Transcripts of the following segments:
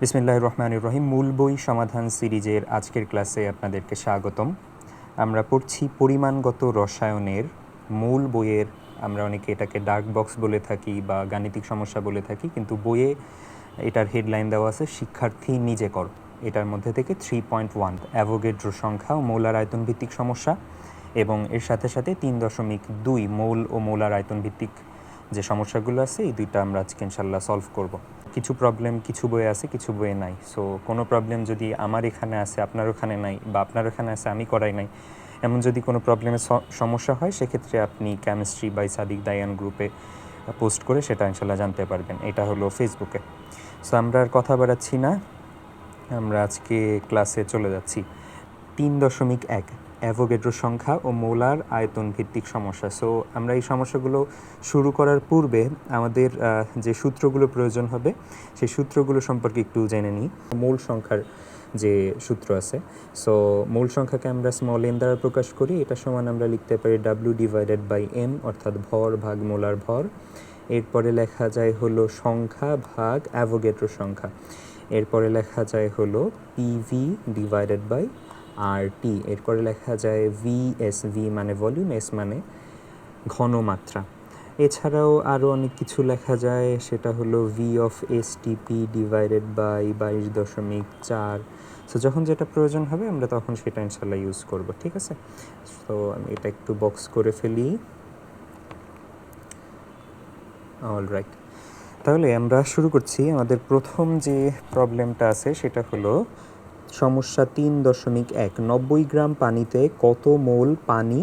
বিসমিল্লাহির রহমানির রহিম। মূল বই সমাধান সিরিজের আজকের ক্লাসে আপনাদেরকে স্বাগতম। আমরা পড়ছি পরিমাণগত রসায়নের মূল বইয়ের, আমরা অনেকে এটাকে ডার্ক বক্স বলে থাকি বা গাণিতিক সমস্যা বলে থাকি, কিন্তু বইয়ে এটার হেডলাইন দেওয়া আছে শিক্ষার্থী নিজে কর। এটার মধ্যে থেকে 3.1 অ্যাভোগাড্রো সংখ্যা ও মৌলার আয়তন ভিত্তিক সমস্যা, এবং এর সাথে সাথে 3.2 মৌল ও মৌলার আয়তন ভিত্তিক যে সমস্যাগুলো আছে, এই দুইটা আমরা আজকে ইনশাল্লাহ সলভ করব। কিছু প্রবলেম কিছু বইয়ে আছে, কিছু বইয়ে নাই। সো কোনো প্রবলেম যদি আমার এখানে আছে আপনার ওখানে নাই, বা আপনার ওখানে আছে আমি করাই নাই, এমন যদি কোনো প্রবলেমের সমস্যা হয়, সেক্ষেত্রে আপনি কেমিস্ট্রি বাই সাদিক দায়ান গ্রুপে পোস্ট করে সেটা ইনশাল্লাহ জানতে পারবেন। এটা হলো ফেসবুকে। সো আমরা আর কথা বাড়াচ্ছি না, আমরা আজকে ক্লাসে চলে যাচ্ছি। 3.1 অ্যাভোগাড্রো সংখ্যা ও মোলার আয়তন ভিত্তিক সমস্যা। সো আমরা এই সমস্যাগুলো শুরু করার পূর্বে আমাদের যে সূত্রগুলো প্রয়োজন হবে, সেই সূত্রগুলো সম্পর্কে একটু জেনে নিই। মূল সংখ্যার যে সূত্র আছে, সো মূল সংখ্যাকে আমরা স্মল এন দ্বারা প্রকাশ করি। এটা সমান আমরা লিখতে পারি W/M, অর্থাৎ ভর ভাগ মোলার ভর। এরপরে লেখা যায় হলো সংখ্যা ভাগ অ্যাভোগাড্রো সংখ্যা। এরপরে লেখা যায় হলো PV/RT। এরপরে লেখা যায় VSV মানে ভলিউম, S মানে ঘনমাত্রা। এছাড়াও আরও অনেক কিছু লেখা যায়, সেটা হলো V/STP/22.4। সো যখন যেটা প্রয়োজন হবে আমরা তখন সেটা ইনশাল্লাহ ইউজ করব, ঠিক আছে? তো আমি এটা একটু বক্স করে ফেলি। অলরাইট, তাহলে আমরা শুরু করছি। আমাদের প্রথম যে প্রবলেমটা আছে সেটা হলো সমস্যা 3.1 90 গ্রাম পানিতে কত মোল পানি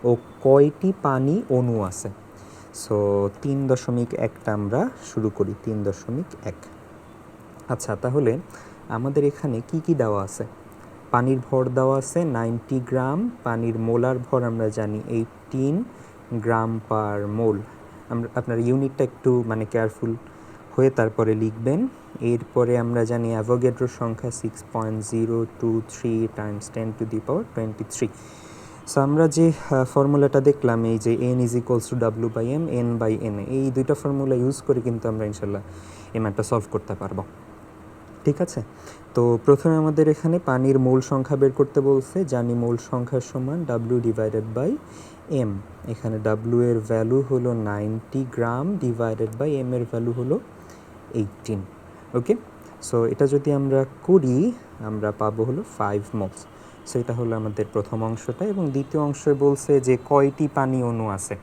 ও কয়টি পানি অণু আছে। সো 3.1টা আমরা শুরু করি। 3.1। আচ্ছা, তাহলে আমাদের এখানে কি কি দেওয়া আছে? পানির ভর দেওয়া আছে 90 গ্রাম, পানির মোলার ভর আমরা জানি 18 গ্রাম পার মোল। আপনার ইউনিটটা একটু কেয়ারফুল হয়ে তারপরে লিখবেন। এরপরে আমরা জানি অ্যাভোগাড্রো সংখ্যা 6.023 × 10⁻23। সো আমরা যে ফর্মুলাটা দেখলাম, এই যে N=W/M, N/N, এই দুইটা ফর্মুলা ইউজ করে কিন্তু আমরা ইনশাল্লাহ এই ম্যাথটা সলভ করতে পারবো, ঠিক আছে? তো প্রথমে আমাদের এখানে পানির মোল সংখ্যা বের করতে বলছে। জানি মোল সংখ্যা সমান W/M। এখানে W এর ভ্যালু হলো 90 গ্রাম, M এর ভ্যালু হলো 18। ওকে, সো এটা যদি আমরা করি আমরা পাবো হলো 5 মোলস। সো এটা হলো আমাদের প্রথম অংশটা, এবং দ্বিতীয় অংশে বলছে যে কয়টি পানি অণু আছে।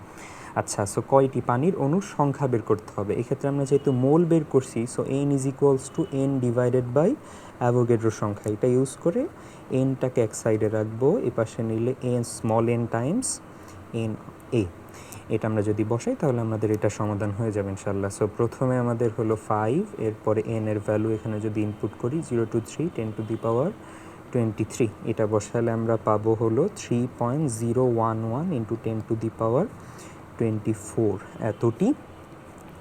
আচ্ছা, সো কয়টি পানির অণুর সংখ্যা বের করতে হবে। এক্ষেত্রে আমরা যেহেতু মোল বের করছি, সো N=N/, অ্যাভোগাড্রো সংখ্যা এটা ইউজ করে এনটাকে এক সাইডে রাখবো, এপাশে নিলে স্মল n টাইমস NA। এটা আমরা যদি বসাই তাহলে আমাদের এটা সমাধান হয়ে যাবে ইনশাল্লাহ। সো প্রথমে আমাদের হলো 5, এরপরে n এর ভ্যালু এখানে যদি ইনপুট করি 0 to 3 10⁻23, এটা বসালে আমরা পাবো হলো 3.011 × 10⁻24 এতটি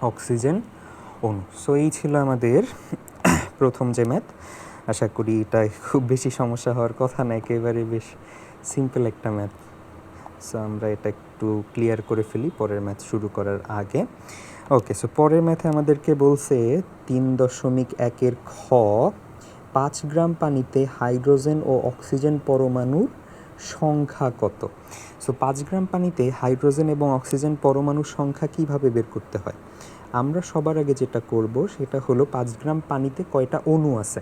অক্সিজেন অণু। সো এই ছিল আমাদের প্রথম যে ম্যাথ। আশা করি এটা খুব বেশি সমস্যা হওয়ার কথা না, একেবারে বেশ সিম্পল একটা ম্যাথ। সো আমরা এটা একটু ক্লিয়ার করে ফেলি পরের ম্যাথ শুরু করার আগে। ওকে, সো পরের ম্যাথে আমাদেরকে বলছে 3.1 খ 5 গ্রাম পানিতে হাইড্রোজেন ও অক্সিজেন পরমাণুর সংখ্যা কত। সো 5 গ্রাম পানিতে হাইড্রোজেন এবং অক্সিজেন পরমাণুর সংখ্যা কিভাবে বের করতে হয়? আমরা সবার আগে যেটা করব সেটা হলো 5 গ্রাম পানিতে কয়টা অণু আছে।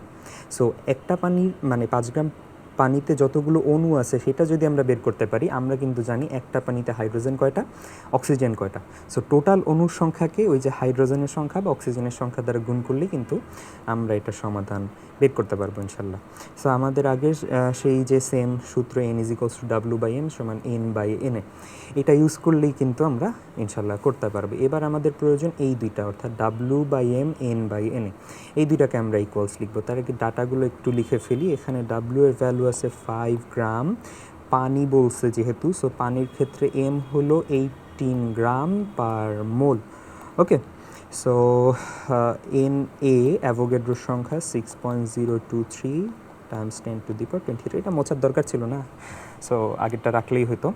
সো একটা পানির 5 গ্রাম পানিতে যতগুলো অণু আছে সেটা যদি আমরা বের করতে পারি, আমরা কিন্তু জানি একটা পানিতে হাইড্রোজেন কয়টা, অক্সিজেন কয়টা। সো টোটাল অণুর সংখ্যাকে ওই যে হাইড্রোজেনের সংখ্যা বা অক্সিজেনের সংখ্যা দ্বারা গুণ করলে কিন্তু আমরা এটা সমাধান বের করতে পারবো ইনশাল্লাহ। সো আমাদের আগের সেই যে সেম সূত্র N=W/M = N/N, এটা ইউজ করলেই কিন্তু আমরা ইনশাল্লাহ করতে পারবো। এবার আমাদের প্রয়োজন এই দুইটা, অর্থাৎ W/M, N/N, এই দুইটাকে আমরা ইকুয়ালস লিখবো। তার আগে ডাটাগুলো একটু লিখে ফেলি। এখানে W এর ভ্যালু আছে 5 গ্রাম, পানি বলছে যেহেতু, সো পানির ক্ষেত্রে M হলো 18 গ্রাম পার মোল। ওকে, সো NA অ্যাভোগাড্রোর সংখ্যা 6.023 × 10⁻23। এটা মোছার দরকার ছিল না, সো আগেরটা রাখলেই হতো।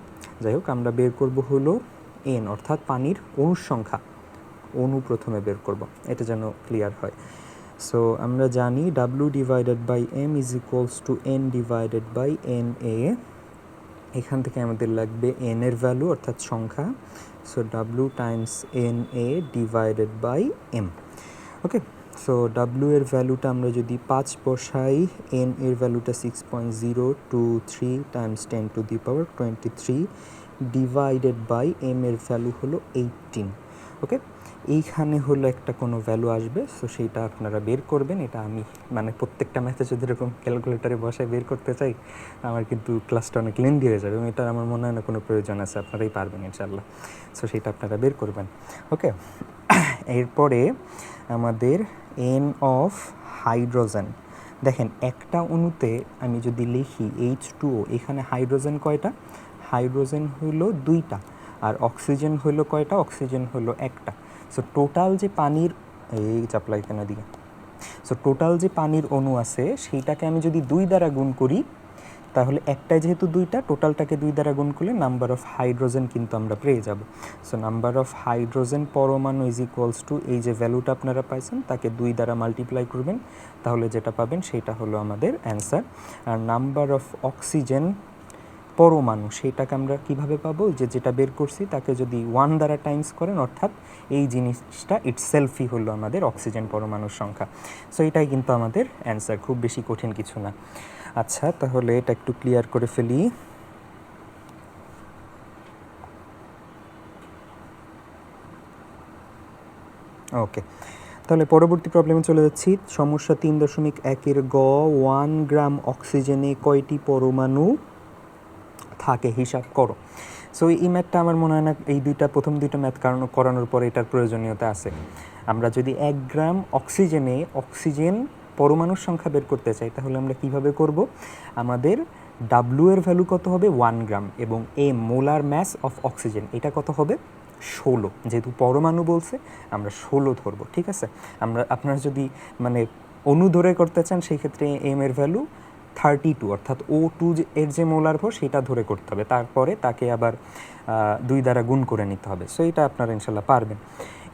যাই হোক, আমরা বের করব হলো N, অর্থাৎ পানির অণুর সংখ্যা। অণু প্রথমে বের করব, এটা যেন ক্লিয়ার হয়। সো আমরা জানি W divided by M is equals to N divided by N A. এখান থেকে আমাদের লাগবে এন এর ভ্যালু অর্থাৎ সংখ্যা, so W times N A divided by M. Okay, so W এর ভ্যালুটা আমরা যদি 5 বসাই, এন এর ভ্যালুটা 6.023 টাইমস 10⁻23 ডিভাইডেড বাই এম এর ভ্যালু হলো 18। ওকে, এইখানে হলো একটা কোনো ভ্যালু আসবে, সো সেইটা আপনারা বের করবেন। এটা আমি মানে প্রত্যেকটা ম্যাথে যদি এরকম ক্যালকুলেটারে বসায় বের করতে চাই আমার কিন্তু ক্লাসটা অনেক লেন্দি হয়ে যাবে এবং এটা আমার মনে হয় না কোনো প্রয়োজন আছে, আপনারাই পারবেন ইনশাল্লাহ। সো সেটা আপনারা বের করবেন। ওকে, এরপরে আমাদের এন অফ হাইড্রোজেন। দেখেন একটা অণুতে আমি যদি লিখি H2O, এখানে হাইড্রোজেন কয়টা? হাইড্রোজেন হলো 2টা, আর অক্সিজেন হলো কয়টা? অক্সিজেন হলো 1টা। সো টোটাল যে পানির এই চাপলাই কেন দিকে, সো টোটাল যে পানির অণু আছে সেইটাকে আমি যদি 2 দ্বারা গুণ করি, তাহলে একটাই যেহেতু 2টা, টোটালটাকে 2 দ্বারা গুণ করলে নাম্বার অফ হাইড্রোজেন কিন্তু আমরা পেয়ে যাব। সো নাম্বার অফ হাইড্রোজেন পরমাণু ইজ ইকুয়ালস টু এই যে ভ্যালুটা আপনারা পাইছেন তাকে 2 দ্বারা মাল্টিপ্লাই করবেন, তাহলে যেটা পাবেন সেটা হলো আমাদের অ্যান্সার। আর নাম্বার অফ অক্সিজেন পরমাণু সেটাকে আমরা কিভাবে পাবো? যেটা বের করছি তাকে যদি 1 দ্বারা টাইমস করেন, অর্থাৎ এই জিনিসটা ইটসেলফই হলো আমাদের অক্সিজেন পরমাণুর সংখ্যা। সো এটাই কিন্তু আমাদের অ্যান্সার, খুব বেশি কঠিন কিছু না। আচ্ছা, তাহলে এটা একটু ক্লিয়ার করে ফেলি। ওকে, তাহলে পরবর্তী প্রবলেমে চলে যাচ্ছি। সমস্যা 3.1-এর গ, 1 গ্রাম অক্সিজেনে কয়টি পরমাণু থাকে হিসাব করো। সো এই ম্যাথটা আমার মনে হয় না এই প্রথম দুইটা ম্যাথ করানোর পরে এটার প্রয়োজনীয়তা আছে। আমরা যদি 1 গ্রাম অক্সিজেনে অক্সিজেন পরমাণুর সংখ্যা বের করতে চাই তাহলে আমরা কিভাবে করব? আমাদের ডাব্লু এর ভ্যালু কত হবে? 1 গ্রাম, এবং M molar mass of oxygen এটা কত হবে? 16। যেহেতু পরমাণু বলছে আমরা 16 ধরবো, ঠিক আছে। আপনারা যদি মানে অণু ধরে করতে চান সেই ক্ষেত্রে এম এর ভ্যালু 32, অর্থাৎ O2 এর যে মোলার ভর সেটা ধরে করতে হবে, তারপরে তাকে আবার 2 দ্বারা গুণ করে নিতে হবে। সো এটা আপনারা ইনশাল্লাহ পারবেন।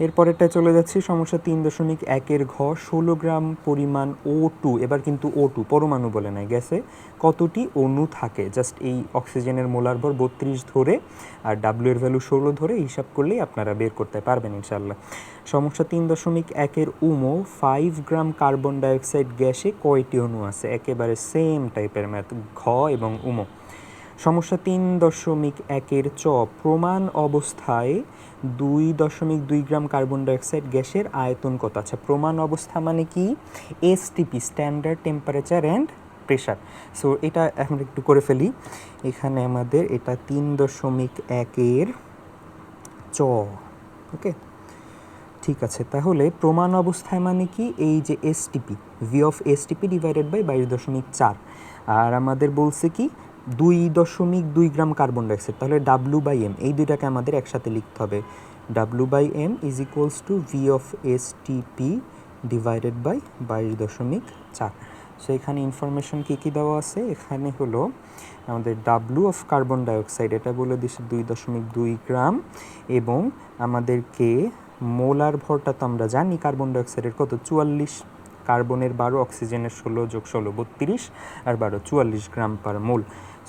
এরপরেরটা চলে যাচ্ছি সমস্যা 3.1-এর ঘ, 16 গ্রাম পরিমাণ O2, এবার কিন্তু O2 পরমাণু বলে নাই, গ্যাসে কতটি অণু থাকে? জাস্ট এই অক্সিজেনের মোলার ভর 32 ধরে আর ডাব্লিউ এর ভ্যালু 16 ধরে হিসাব করলেই আপনারা বের করতে পারবেন ইনশাল্লাহ। সমস্যা 3.1-এর উমো, 5 গ্রাম কার্বন ডাইঅক্সাইড গ্যাসে কয়টি অণু আছে? একেবারে সেম টাইপের ম্যাথ, ঘ এবং উমো। সমস্যা 3.1-এর চ, প্রমাণ অবস্থায় 2.2 গ্রাম কার্বন ডাইঅক্সাইড গ্যাসের আয়তন কত? আচ্ছা, প্রমাণ অবস্থা মানে কি? STP, standard temperature and pressure. So এটা আমরা একটু করে ফেলি। এখানে আমাদের এটা 3.1-এর চ। ওকে, ঠিক আছে। তাহলে প্রমাণ অবস্থায় মানে কি? এই যে STP, V of STP divided by 22.4, আর আমাদের বলছে কি 2.2 গ্রাম কার্বন ডাইঅক্সাইড, তাহলে ডাব্লু বাই এম এই দুইটাকে আমাদের একসাথে লিখতে হবে। W by M is equals to V of STP divided by 22.4। So এখানে ইনফরমেশন কী কী দেওয়া আছে? এখানে হলো আমাদের ডাব্লু অফ কার্বন ডাইঅক্সাইড এটা বলে দিচ্ছে 2.2 গ্রাম, এবং আমাদেরকে মোলার ভরটা তো আমরা জানি কার্বন ডাইঅক্সাইডের কত? 44। কার্বনের 12, অক্সিজেনের 16 যোগ 16 32, আর 12 44 গ্রাম পার মোল।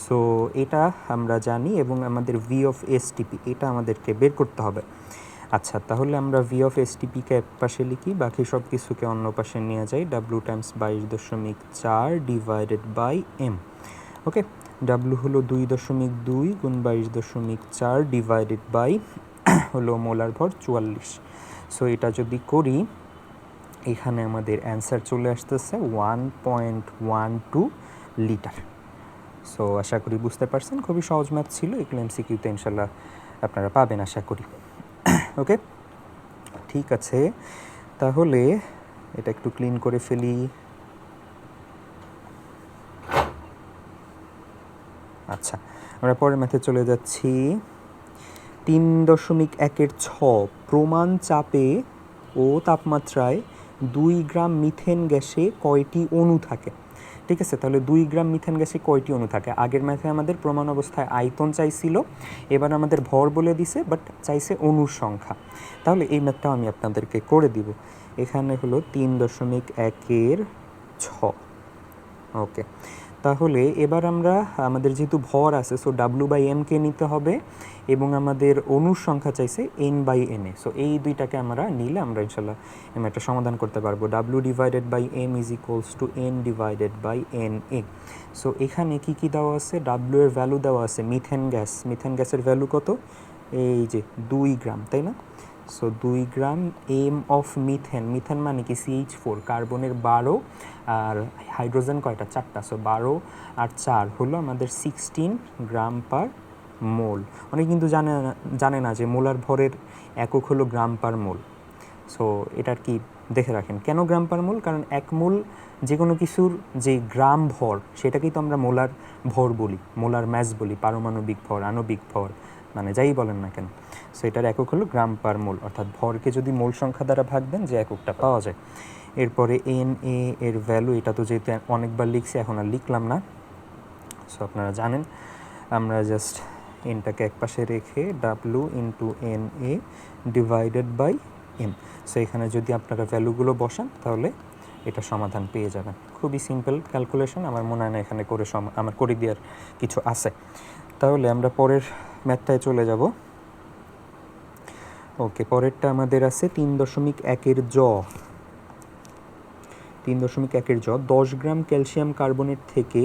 সো এটা আমরা জানি, এবং আমাদের ভি অফ এসটিপি এটা আমাদেরকে বের করতে হবে। আচ্ছা, তাহলে আমরা ভি অফ এসটিপিকে এক পাশে লিখি, বাকি সব কিছুকে অন্য পাশে নিয়ে যাই। W times 22.4 divided by M. Okay, W হলো 2.2 গুণ 22.4 ডিভাইডেড বাই হলো মোলার ভর 44। সো এটা যদি করি এখানে আমাদের অ্যান্সার চলে আসতেছে 1.12 লিটার। সো আশা করি বুঝতে পারছেন, খুবই সহজ ম্যাথ ছিল, এগুলো এমসিকিউতে ইনশাল্লাহ আপনারা পাবেন আশা করি। ওকে, ঠিক আছে, তাহলে এটা একটু ক্লিন করে ফেলি। আচ্ছা, আমরা পরের ম্যাথে চলে যাচ্ছি। 3.1-এর ছ, প্রমাণ চাপে ও তাপমাত্রায় 2 গ্রাম মিথেন গ্যাসে কয়টি অণু থাকে? ঠিক আছে, তাহলে 2 গ্রাম মিথেন গ্যাসে কয়টি অণু থাকে? আগের ম্যাথে আমাদের প্রমাণ অবস্থায় আয়তন চাইছিল, এবার আমাদের ভর বলে দিছে, বাট চাইছে অণুর সংখ্যা। তাহলে এই ম্যাথটাও আমি আপনাদেরকে করে দিব। এখানে হলো 3.1/6। ওকে, তাহলে এবার আমরা আমাদের যেহেতু ভর আছে, সো W/m-কে নিতে হবে এবং আমাদের অণুর সংখ্যা চাইছে N/N-এ। সো এই দুইটাকে আমরা নিলে আমরা ইনশাল্লাহ আমি একটা সমাধান করতে পারবো। W/m = N/N-A। সো এখানে কি কি দেওয়া আছে? W এর ভ্যালু দেওয়া আছে মিথেন গ্যাস। মিথেন গ্যাসের ভ্যালু কত? এই যে 2 গ্রাম, তাই না? So 2 gram. M of methane, methane মানে কি CH4, কার্বনের 12 আর হাইড্রোজেন কয়টা? 4টা। সো 12 আর 4 হলো আমাদের 16 গ্রাম পার মোল। অনেকে কিন্তু জানে না যে মোলার ভরের একক হলো গ্রাম পার মোল। সো এটার কি দেখে রাখেন, কেন গ্রাম পার মোল? কারণ এক মোল যে কোনো কিছুর যে গ্রাম ভর সেটাকেই তো আমরা মোলার ভর বলি, মোলার ম্যাস বলি, পারমাণবিক ভর, আণবিক ভর, মানে যাই বলেন না কেন। সো এটার একক হলো গ্রাম পার মোল, অর্থাৎ ভরকে যদি মোল সংখ্যা দ্বারা ভাগ দেন যে এককটা পাওয়া যায়। এরপরে Na এর ভ্যালু, এটা তো যেহেতু অনেকবার লিখছি এখন আর লিখলাম না, সো আপনারা জানেন। আমরা জাস্ট এনটাকে এক পাশে রেখে W/Na/m। সো এখানে যদি আপনারা ভ্যালুগুলো বসান তাহলে এটা সমাধান পেয়ে যাবেন। খুবই সিম্পল ক্যালকুলেশন, আমার মনে হয় না এখানে করে আমার করে দেওয়ার কিছু আছে। তাহলে আমরা পরের ম্যাথটায় চলে যাব। ওকে, পরেরটা আমাদের আছে 3.1-এর জ। 3.1-এর জ, 10 গ্রাম ক্যালসিয়াম কার্বনেট থেকে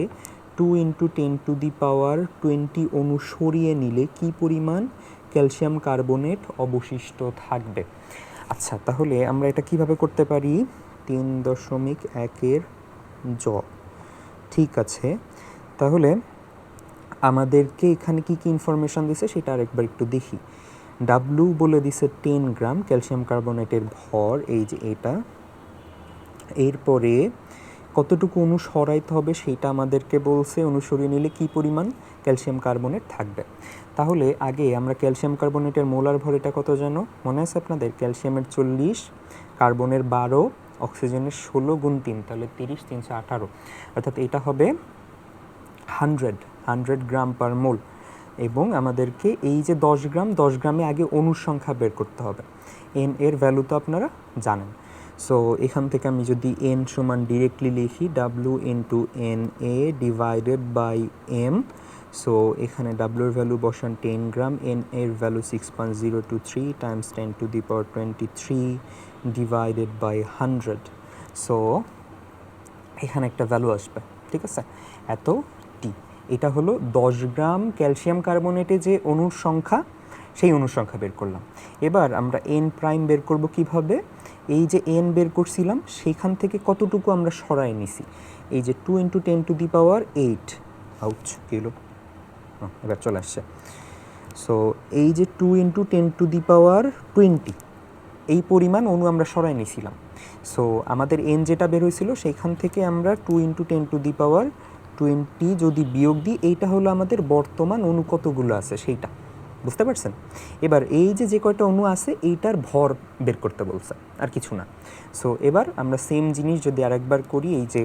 2 × 10⁻20 অণু সরিয়ে নিলে কি পরিমাণ ক্যালসিয়াম কার্বনেট অবশিষ্ট থাকবে? আচ্ছা, তাহলে আমরা এটা কিভাবে করতে পারি? 3.1-এর জ, ঠিক আছে। তাহলে আমাদেরকে এখানে কি কি ইনফরমেশান দিছে সেটা আরেকবার একটু দেখি। ডাব্লু বলে দিছে 10 গ্রাম ক্যালসিয়াম কার্বনেটের ভর, এই যে এটা। এরপরে কতটুকু অণু সরাইতে হবে সেটা আমাদেরকে বলছে, অণু সরিয়ে নিলে কী পরিমাণ ক্যালসিয়াম কার্বনেট থাকবে। তাহলে আগে আমরা ক্যালসিয়াম কার্বনেটের মোলার ভর এটা কত যেন মনে আছে আপনাদের? ক্যালসিয়ামের 40, কার্বনের 12, অক্সিজেনের 16 গুণ 3, তাহলে 30, 318, অর্থাৎ এটা হবে 100 গ্রাম পার মোল। এবং আমাদেরকে এই যে 10 গ্রাম, 10 গ্রামে আগে অণুর সংখ্যা বের করতে হবে। এন এর ভ্যালু তো আপনারা জানেন। সো এখান থেকে আমি যদি n সমান ডিরেক্টলি লিখি W/Na/m। সো এখানে W এর ভ্যালু বসান 10 গ্রাম, n এর ভ্যালু 6.023 × 10⁻23 / 100। সো এখানে একটা ভ্যালু আসবে, ঠিক আছে, এত টি। এটা হলো 10 গ্রাম ক্যালসিয়াম কার্বনেটে যে অণুর সংখ্যা, সেই অণুর সংখ্যা বের করলাম। এবার আমরা n প্রাইম বের করব কিভাবে? এই যে n বের করছিলাম সেইখান থেকে কতটুকু আমরা সরাই নিছি, এই যে 2 × 10⁸ আউট কিলো, এবার চলে আসছে। সো এই যে 2 × 10⁻20 এই পরিমাণ অণু আমরা সরাই নিছিলাম। সো আমাদের n যেটা বের হয়েছিল সেইখান থেকে আমরা 2 × 10⁻20 যদি বিয়োগ দিই, এইটা হলো আমাদের বর্তমান অণু কতগুলো আছে সেইটা, বুঝতে পারছেন? এবার এই যে কয়টা অণু আছে এইটার ভর বের করতে বলছে, আর কিছু না। সো এবার আমরা সেম জিনিস যদি আরেকবার করি, এই যে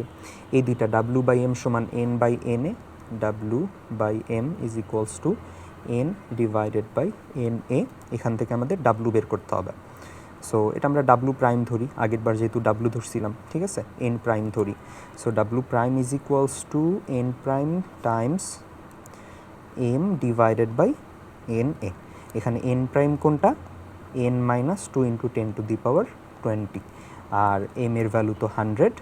এই দুইটা W/m = N/Na, W/m = N/Na, এখান থেকে আমাদের W বের করতে হবে। সো এটা আমরা W প্রাইম ধরি, আগের বার যেহেতু W ধরছিলাম, ঠিক আছে, N প্রাইম ধরি। So W prime = N prime Times M / Na। এখানে N প্রাইম কোনটা? N - 2 × 10⁻20, আর M এর ভ্যালু তো 100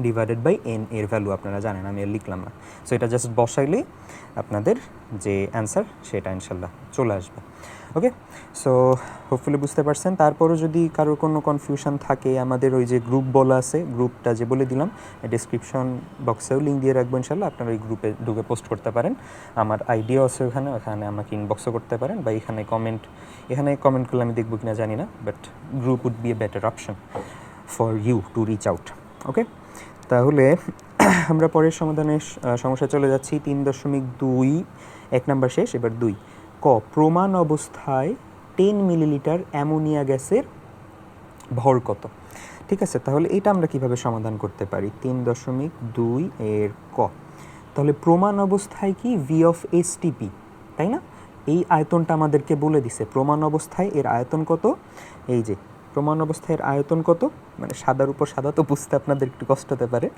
/ N এর ভ্যালু আপনারা জানেন, আমি আর লিখলাম না। সো এটা জাস্ট বসাইলেই আপনাদের যে অ্যান্সার সেটা ইনশাল্লাহ চলে আসবে। ওকে, সো হোপফুলি বুঝতে পারছেন। তারপরও যদি কারোর কোনো কনফিউশন থাকে, আমাদের ওই যে গ্রুপ বলা আছে, গ্রুপটা যে বলে দিলাম, ডিসক্রিপশন বক্সেও লিঙ্ক দিয়ে রাখবো, ইনশাল্লাহ আপনারা ওই গ্রুপে ঢুকে পোস্ট করতে পারেন। আমার আইডিয়াও আছে ওখানে আমাকে ইনবক্সও করতে পারেন, বা এখানে কমেন্ট করলে আমি দেখবো কিনা জানি না, but group would be a better option for you to reach out. Okay, তাহলে আমরা পরের সমস্যা চলে যাচ্ছি। 3.2, 1 নাম্বার শেষ, এবার 2। ক, প্রমাণ অবস্থায় 10 মিলিলিটার অ্যামোনিয়া গ্যাসের ভর কত? ঠিক আছে, তাহলে এটা আমরা কিভাবে সমাধান করতে পারি? 3.2 এর ক, তাহলে প্রমাণ অবস্থায় কি V/STP, তাই না? এই আয়তনটা আমাদেরকে বলে দিছে প্রমাণ অবস্থায় এর আয়তন কত, এই যে প্রমাণ অবস্থায় এর আয়তন কত, মানে সাদার উপর সাদা তো বুঝতে আপনাদের একটু কষ্ট হতে পারে।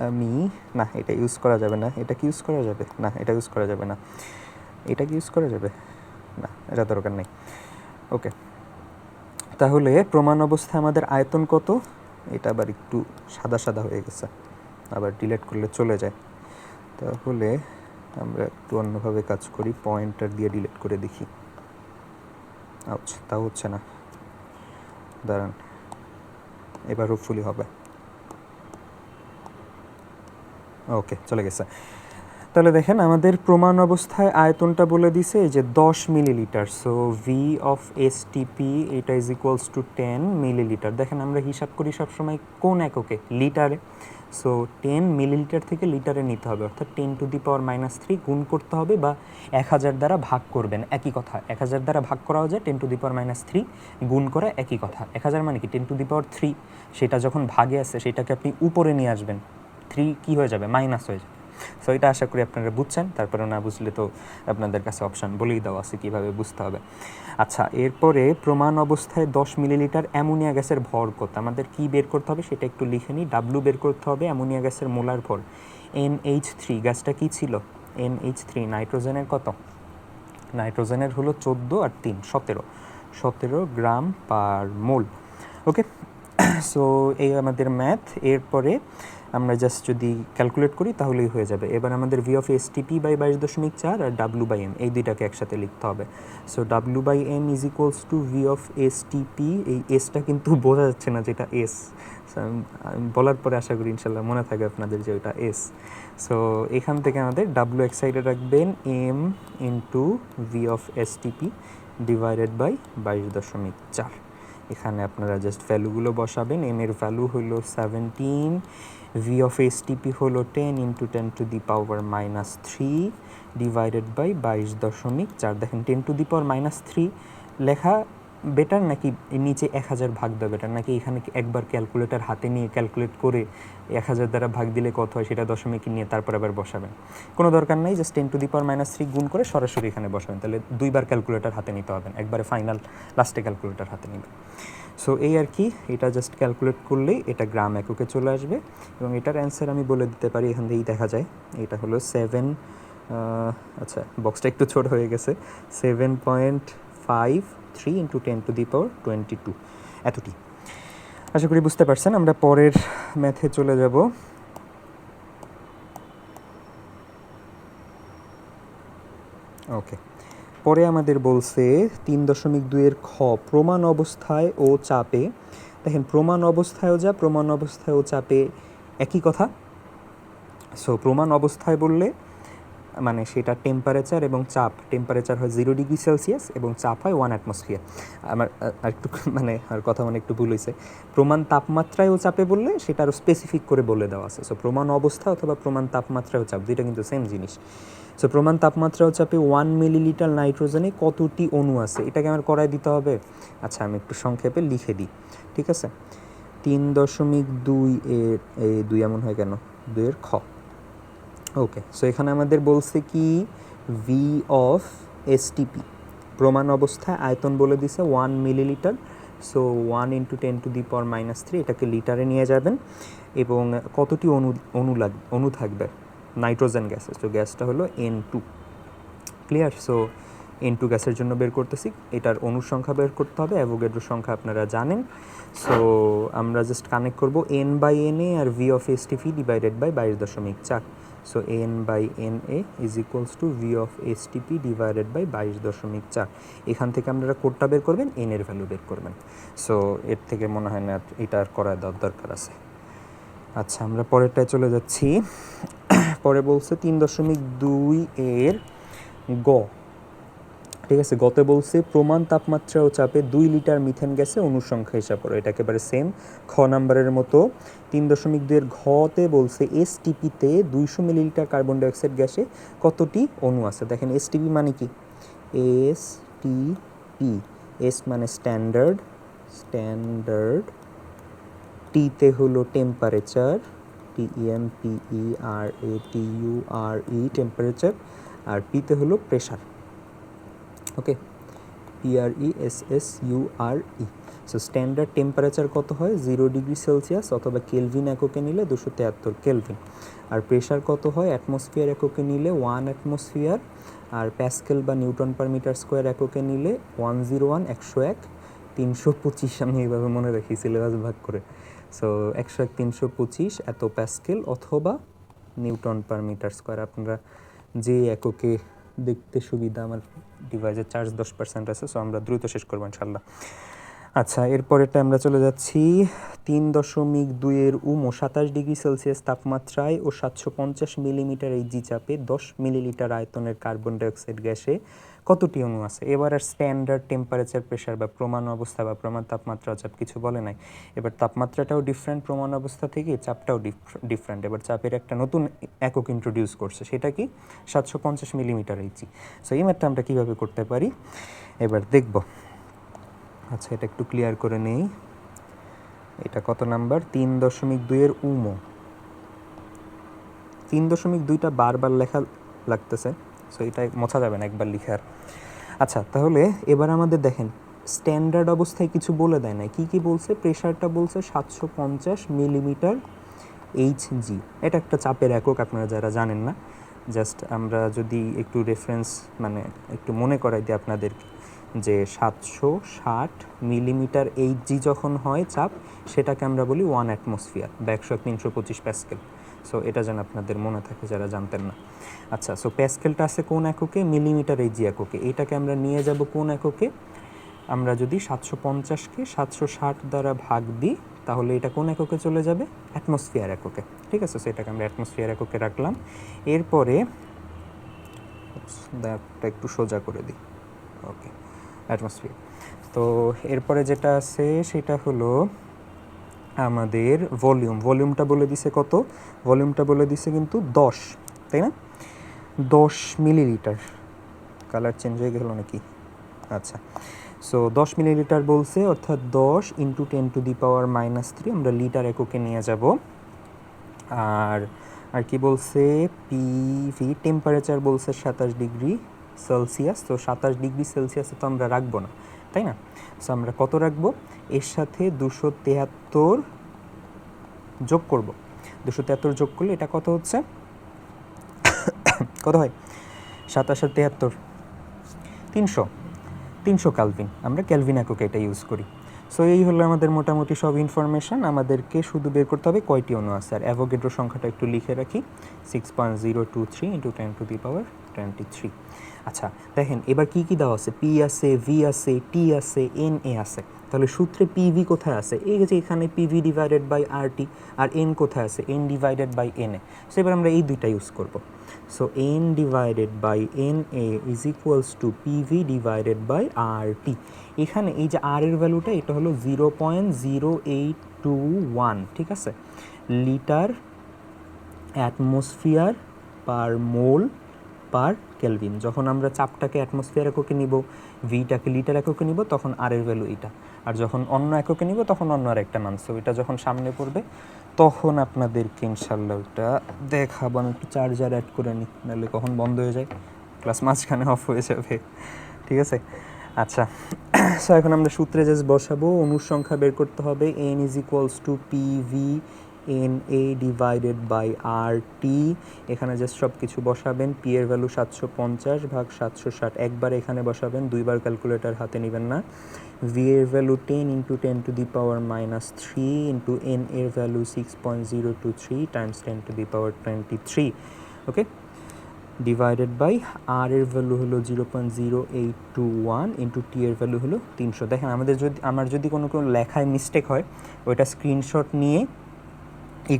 আমি না, এটা ইউজ করা যাবে না। এটা কি ইউজ করা যাবে? না, এটা ইউজ করা যাবে না। এটা কি ইউজ করা যাবে? না, এটা দরকার নেই। ওকে, তাহলে প্রমাণ অবস্থায় আমাদের আয়তন কত? এটা আবার একটু সাদা সাদা হয়ে গেছে, আবার ডিলিট করলে চলে যায়। তাহলে আমরা একটু অন্যভাবে কাজ করি, পয়েন্টার দিয়ে ডিলিট করে দেখি। আচ্ছা, তাও হচ্ছে না, দাঁড়ান, এবার হোপফুলি হবে। ওকে, চলে গেছে। তাহলে দেখেন আমাদের প্রমাণ অবস্থায় আয়তনটা বলে দিছে এই যে 10 millilitre. So V of STP এটা ইজ ইকুয়ালস টু 10 মিলিলিটার। দেখেন আমরা হিসাব করি সবসময় কোন এককে, লিটারে। সো 10 মিলিলিটার থেকে লিটারে নিতে হবে, অর্থাৎ 10⁻³ গুণ করতে হবে বা 1000 দ্বারা ভাগ করবেন, একই কথা। 1000 দ্বারা ভাগ করাও যায়, 10⁻³ গুণ করা একই কথা। 1000 মানে কি 10⁻3, সেটা যখন ভাগে আছে সেটাকে আপনি উপরে নিয়ে আসবেন, 3 কী হয়ে যাবে, মাইনাস হয়ে যাবে। সো এটা আশা করি আপনারা বুঝছেন, তারপরে না বুঝলে তো আপনাদের কাছে অপশান বলেই দেওয়া আছে কীভাবে বুঝতে হবে। আচ্ছা, এরপরে প্রমাণ অবস্থায় 10 মিলিলিটার অ্যামোনিয়া গ্যাসের ভর কত, আমাদের কি বের করতে হবে সেটা একটু লিখে নিই। ডাব্লু বের করতে হবে অ্যামোনিয়া গ্যাসের মোলার ভর। NH3 গ্যাসটা কী ছিল? NH3 নাইট্রোজেনের কত? নাইট্রোজেনের হলো 14 আর 3 17 গ্রাম পার মোল। ওকে, সো এই আমাদের ম্যাথ। এরপরে আমরা জাস্ট যদি ক্যালকুলেট করি তাহলেই হয়ে যাবে। এবার আমাদের ভি অফ এসটিপি বাই 22.4 আর ডাব্লু/এম এই দুইটাকে একসাথে লিখতে হবে। So W M is equals to V of STP. এই এসটা কিন্তু বোঝা যাচ্ছে না যেটা এস, বলার পরে আশা করি ইনশাল্লাহ মনে থাকবে আপনাদের যে ওইটা এস। সো এখান থেকে আমাদের ডাব্লু এক সাইডে রাখবেন, M into V of STP divided by 22.4। এখানে আপনারা জাস্ট ভ্যালুগুলো বসাবেন। এম এর ভ্যালু হলো 17, ভি অফ এসটিপি হলো 10 ইন্টু 10⁻³ ডিভাইডেড বাই 22.4। দেখেন 10⁻³ লেখা বেটার নাকি নিচে 1000 ভাগ দেওয়া বেটার, নাকি এখানে একবার ক্যালকুলেটার হাতে নিয়ে ক্যালকুলেট করে 1000 দ্বারা ভাগ দিলে কত হয় সেটা দশমিক নিয়ে তারপর আবার বসাবেন? কোনো দরকার নাই, জাস্ট 10⁻³ গুণ করে সরাসরি এখানে বসাবেন। তাহলে দুইবার ক্যালকুলেটার হাতে নিতে হবে, একবারে ফাইনাল লাস্টে ক্যালকুলেটার হাতে নেবেন। সো এই আর কি, এটা জাস্ট ক্যালকুলেট করলেই এটা গ্রাম এককে চলে আসবে। এবং এটার অ্যান্সার আমি বলে দিতে পারি, এখান থেকেই দেখা যায়। এটা হলো 7, আচ্ছা বক্সটা একটু ছোট হয়ে গেছে, 7.53 ইন্টু 10⁻22 এতটি। আশা করি বুঝতে পারছেন। আমরা পরের ম্যাথে চলে যাব। ওকে, পরে আমাদের বলছে 3.2 খ প্রমাণ অবস্থায় ও চাপে। দেখেন প্রমাণ অবস্থায়ও যা, প্রমাণ অবস্থায়ও চাপে একই কথা। সো প্রমাণ অবস্থায় বললে মানে সেটা টেম্পারেচার এবং চাপ, টেম্পারেচার হয় 0 ডিগ্রি সেলসিয়াস এবং চাপ হয় 1 অ্যাটমসফিয়ার। আমার একটু মানে আর কথা মানে একটু ভুল হয়েছে। প্রমাণ তাপমাত্রায় ও চাপে বললে সেটা আরও স্পেসিফিক করে বলে দেওয়া আছে। সো প্রমাণ অবস্থা অথবা প্রমাণ তাপমাত্রায় ও চাপ দুইটা কিন্তু সেম জিনিস। সো প্রমাণ তাপমাত্রা ও চাপে 1 মিলিলিটার নাইট্রোজেনে কতটি অণু আছে এটাকে আমার করায় দিতে হবে। আচ্ছা আমি একটু সংক্ষেপে লিখে দিই, ঠিক আছে। 3.2 এর 2 এমন হয় কেন, 2 এর খ। ওকে, সো এখানে আমাদের বলছে কি ভি অফ এসটিপি প্রমাণ অবস্থায় আয়তন বলে দিছে 1 মিলিলিটার। সো 1 ইন্টু 10⁻³ এটাকে লিটারে নিয়ে যাবেন। এবং কতটি অণু থাকবে নাইট্রোজেন গ্যাসের, তো গ্যাসটা হলো N2। ক্লিয়ার? সো N2 গ্যাসের জন্য বের করতেছি, এটার অণুর সংখ্যা বের করতে হবে, অ্যাভোগাড্রোর সংখ্যা আপনারা জানেন। সো আমরা জাস্ট কানেক্ট করবো N/Na আর V of STP divided by 22.4। So N/Na is equals to V of STP divided by 22.4। এখান থেকে আপনারা কোডটা বের করবেন, এন এর ভ্যালু বের করবেন। সো এর থেকে মনে হয় না এটা আর করা দরকার আছে। আচ্ছা আমরা পরেরটায় চলে যাচ্ছি। পরে বলছে 3.2 এর গ, ঠিক আছে। গতে বলছে প্রমাণ তাপমাত্রা ও চাপে 2 লিটার মিথেন গ্যাসে অণুর সংখ্যা হিসাব করো। এটা একেবারে সেম খ নাম্বারের মতো। 3.2 এর ঘতে বলছে এসটিপিতে 200 মিলিলিটার কার্বন ডাইঅক্সাইড গ্যাসে কতটি অণু আছে। দেখেন এসটিপি মানে কি, এসটিপি, এস মানে স্ট্যান্ডার্ড, টিতে হলো টেম্পারেচার, TEMPERATURE টেম্পারেচার, আর পিতে হলো প্রেশার। ওকে, PRESSURE। সো স্ট্যান্ডার্ড টেম্পারেচার কত হয় 0°C অথবা কেলভিন এককে নিলে 273 কেলভিন। আর প্রেশার কত হয় অ্যাটমসফিয়ার এককে নিলে 1 অ্যাটমসফিয়ার, আর প্যাসকেল বা নিউটন পার মিটার স্কোয়ার এককে নিলে 101 101 325, আমি এইভাবে মনে রাখি সিলেবাস ভাগ করে। সো 101 325 এত প্যাসকেল অথবা নিউটন পার মিটার স্কোয়ার, আপনারা যে এককে দেখতে সুবিধা। আমার ডিভাইসের চার্জ 10% আছে, সো আমরা দ্রুত শেষ করবো ইনশাল্লাহ। আচ্ছা, এরপরেটা আমরা চলে যাচ্ছি 3.2 উমো 27°C তাপমাত্রায় ও 750 মিলিমিটার এইচজি চাপে 10 মিলিলিটার আয়তনের কার্বন ডাইঅক্সাইড গ্যাসে কতটি অণু আছে? এবার আর স্ট্যান্ডার্ড টেম্পারেচার প্রেশার বা প্রমাণ অবস্থা বা প্রমাণ তাপমাত্রা চাপ কিছু বলে নাই। এবার তাপমাত্রাটাও ডিফারেন্ট প্রমাণ অবস্থা থেকে, চাপটাও ডিফারেন্ট। এবার চাপের একটা নতুন একক ইন্ট্রোডিউস করছে, সেটা কি 750 মিলিমিটার এইচজি। সো এই ম্যাথটা আমরা কীভাবে করতে পারি এবার দেখব। আচ্ছা, এটা একটু ক্লিয়ার করে নেই। এটা কত নাম্বার? 3.2 উমো। 3.2টা বারবার লেখা লাগতেছে, সো এটা মোছা যাবে না একবার লিখে আর। আচ্ছা, তাহলে এবার আমাদের দেখেন স্ট্যান্ডার্ড অবস্থায় কিছু বলে দেয় না। কি কি বলছে? প্রেশারটা বলছে 750 মিলিমিটার এইচজি। এটা একটা চাপের একক, আপনারা যারা জানেন না, জাস্ট আমরা যদি একটু রেফারেন্স মানে একটু মনে করাই দিই আপনাদেরকে, যে 760 মিলিমিটার এইচজি যখন হয় চাপ, সেটাকে আমরা বলি 1 অ্যাটমসফিয়ার বা 100-325 প্যাসকেল। সো এটা যেন আপনাদের মনে থাকে যারা জানতেন না। আচ্ছা, সো প্যাসকেলটা আছে কোন এককে? মিলিমিটার এইচজি এককে। এটাকে আমরা নিয়ে যাব কোন এককে? আমরা যদি 750কে 760 দ্বারা ভাগ দিই, তাহলে এটা কোন এককে চলে যাবে? অ্যাটমসফিয়ার এককে। ঠিক আছে, সেটাকে আমরা অ্যাটমসফিয়ার এককে রাখলাম। এরপরে ব্যাপটা একটু সোজা করে দিই। ওকে, অ্যাটমসফিয়ার। তো এরপরে যেটা আছে সেটা হলো আমাদের ভলিউম। ভলিউমটা বলে দিছে কত? ভলিউমটা বলে দিছে কিন্তু 10, তাই না? 10 মিলিলিটার। কালার চেঞ্জ হয়ে গেল নাকি? আচ্ছা, সো 10 মিলিলিটার বলছে, অর্থাৎ 10 × 10⁻³ আমরা লিটার এককে নিয়ে যাব। আর কি বলছে? পিভি টেম্পারেচার বলছে 27°C। তো 27°C তো আমরা রাখবো না, তাই না? সো আমরা কত রাখবো? এর সাথে 273 যোগ করব। 273 যোগ করলে এটা কত হচ্ছে? কত হয়? 27 আর 73 300 কেলভিন। আমরা কেলভিন এককে এটা ইউজ করি। সো এই হলো আমাদের মোটামুটি সব ইনফরমেশান। আমাদেরকে শুধু বের করতে হবে কয়টি অণু আছে। আর অ্যাভোগাড্রো সংখ্যাটা একটু লিখে রাখি, 6.023 × 10⁻23। আচ্ছা, দেখেন এবার কি কি দেওয়া আছে? পি আছে, ভি আছে, টি আছে, এন এ আছে। তাহলে সূত্রে পিভি কোথায় আছে? এই যে এখানে PV divided by R T. আর এন কোথায় আছে? N divided by N A. So এবার আমরা এই দুইটা ইউজ করব। So N divided by N A is equals to PV divided by R T. এখানে এই যে আর এর ভ্যালুটা, এটা হলো 0.0821, ঠিক আছে? লিটার অ্যাটমসফিয়ার পার মোল পার কেলভিন। যখন আমরা চাপটাকে অ্যাটমসফিয়ার এককে নিব, ভিটাকে লিটার এককে নিব, তখন আর এর ভ্যালু এটা। আর যখন অন্য এককে নিব তখন অন্য আর একটা মান। সো এটা যখন সামনে পড়বে তখন আপনাদেরকে ইনশাল্লাহ ওটা দেখাবো। আমি একটু চার্জার অ্যাড করে নিই, নাহলে কখন বন্ধ হয়ে যায়, ক্লাস মাঝখানে অফ হয়ে যাবে। ঠিক আছে, আচ্ছা। সো এখন আমরা সূত্রে জাস্ট বসাবো। অণুর সংখ্যা বের করতে হবে। N is equals to PV N A divided by R T. এখানে জাস্ট সব কিছু বসাবেন। পি এর ভ্যালু 750 ভাগ 760, একবার এখানে বসাবেন, দুইবার ক্যালকুলেটর হাতে নেবেন না। ভি এর ভ্যালু 10 × 10⁻³ ইন্টু এন এর value 6.023 times 10⁻23, okay, divided by R এর ভ্যালু হলো 0.0821 ইন্টু টি এর ভ্যালু হলো 300। দেখেন আমার যদি কোনো লেখায় মিস্টেক হয়, ওইটা স্ক্রিনশট নিয়ে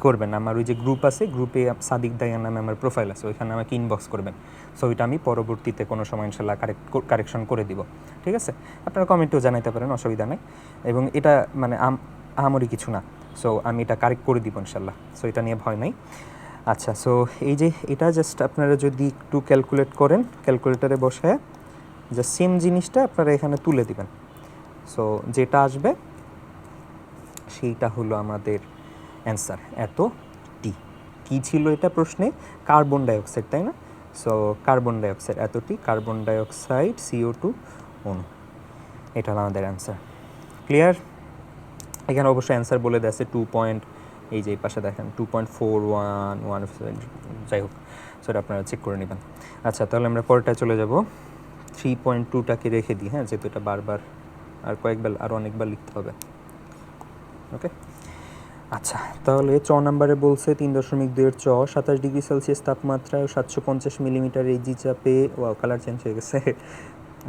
করবেন। আমার ওই যে গ্রুপ আছে, গ্রুপে সাদিক দাইয়ার নামে আমার প্রোফাইল আছে, ওইখানে আমাকে ইনবক্স করবেন। সো ওইটা আমি পরবর্তীতে কোনো সময় ইনশাল্লাহ কারেকশন করে দিব, ঠিক আছে? আপনারা কমেন্টেও জানাইতে পারেন, অসুবিধা নেই। এবং এটা মানে আহামরি কিছু না, সো আমি এটা কারেক্ট করে দিব ইনশাল্লাহ। সো এটা নিয়ে ভয় নাই। আচ্ছা, সো এই যে এটা জাস্ট আপনারা যদি একটু ক্যালকুলেট করেন, ক্যালকুলেটারে বসে জাস্ট সেম জিনিসটা আপনারা এখানে তুলে দিবেন। সো যেটা আসবে সেইটা হলো আমাদের অ্যান্সার, এত টি। কী ছিল এটা প্রশ্নে? কার্বন ডাইঅক্সাইড, তাই না? সো কার্বন ডাইঅক্সাইড এতটি, কার্বন ডাইঅক্সাইড CO2 অণু, এটা হলো আমাদের অ্যান্সার। ক্লিয়ার? এখানে অবশ্যই অ্যান্সার বলে দেয় 2 পয়েন্ট, এই যে এই পাশে দেখেন 2.411, যাই হোক সেটা আপনারা চেক করে নেবেন। আচ্ছা, তাহলে আমরা পরেরটা চলে যাব। 3.2টাকে রেখে দিই, হ্যাঁ, যেহেতু এটা বারবার আর কয়েকবার আর অনেকবার লিখতে হবে। ওকে, আচ্ছা, তাহলে নাম্বারে বলছে 3.2-এর 27°C তাপমাত্রায় 750 মিলিমিটার এজি চাপে, কালার চেঞ্জ হয়ে গেছে,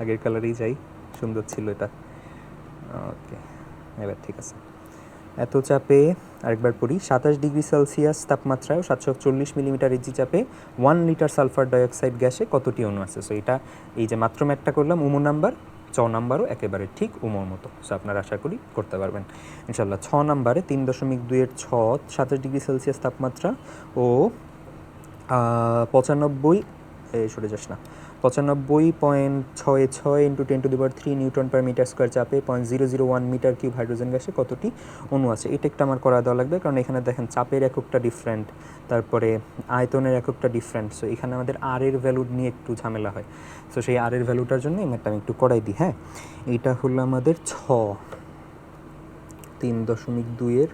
আগের কালারেই যাই, সুন্দর ছিল এটা। ওকে, এবার ঠিক আছে। এত চাপে আরেকবার পড়ি, 27°C তাপমাত্রায় 740 মিলিমিটার এজি চাপে 1 লিটার সালফার ডাইঅক্সাইড গ্যাসে কতটি অণু আছে? সো এটা এই যে মাত্র ম্যাথটা করলাম উমো নাম্বার, নাম্বারও একেবারে ঠিক উমোর মতো। সো আপনারা আশা করি করতে পারবেন ইনশাল্লাহ। নাম্বারে 3.2-এর 27°C তাপমাত্রা ও 95.66 into 10⁻³ newton per metre square চাপে 0.001 মিটার কিউব হাইড্রোজেন গ্যাসে কতটি অণু আছে? এটা একটু আমার করা দেওয়া লাগবে, কারণ এখানে দেখেন চাপের এককটা ডিফারেন্ট, তারপরে আয়তনের এককটা ডিফারেন্ট। সো এখানে আমাদের আর এর ভ্যালু নিয়ে একটু ঝামেলা হয়। সো সেই আর এর ভ্যালুটার জন্য এই ম্যাথটা আমি একটু করাই দিই। হ্যাঁ, এইটা হলো আমাদের 3.2-এর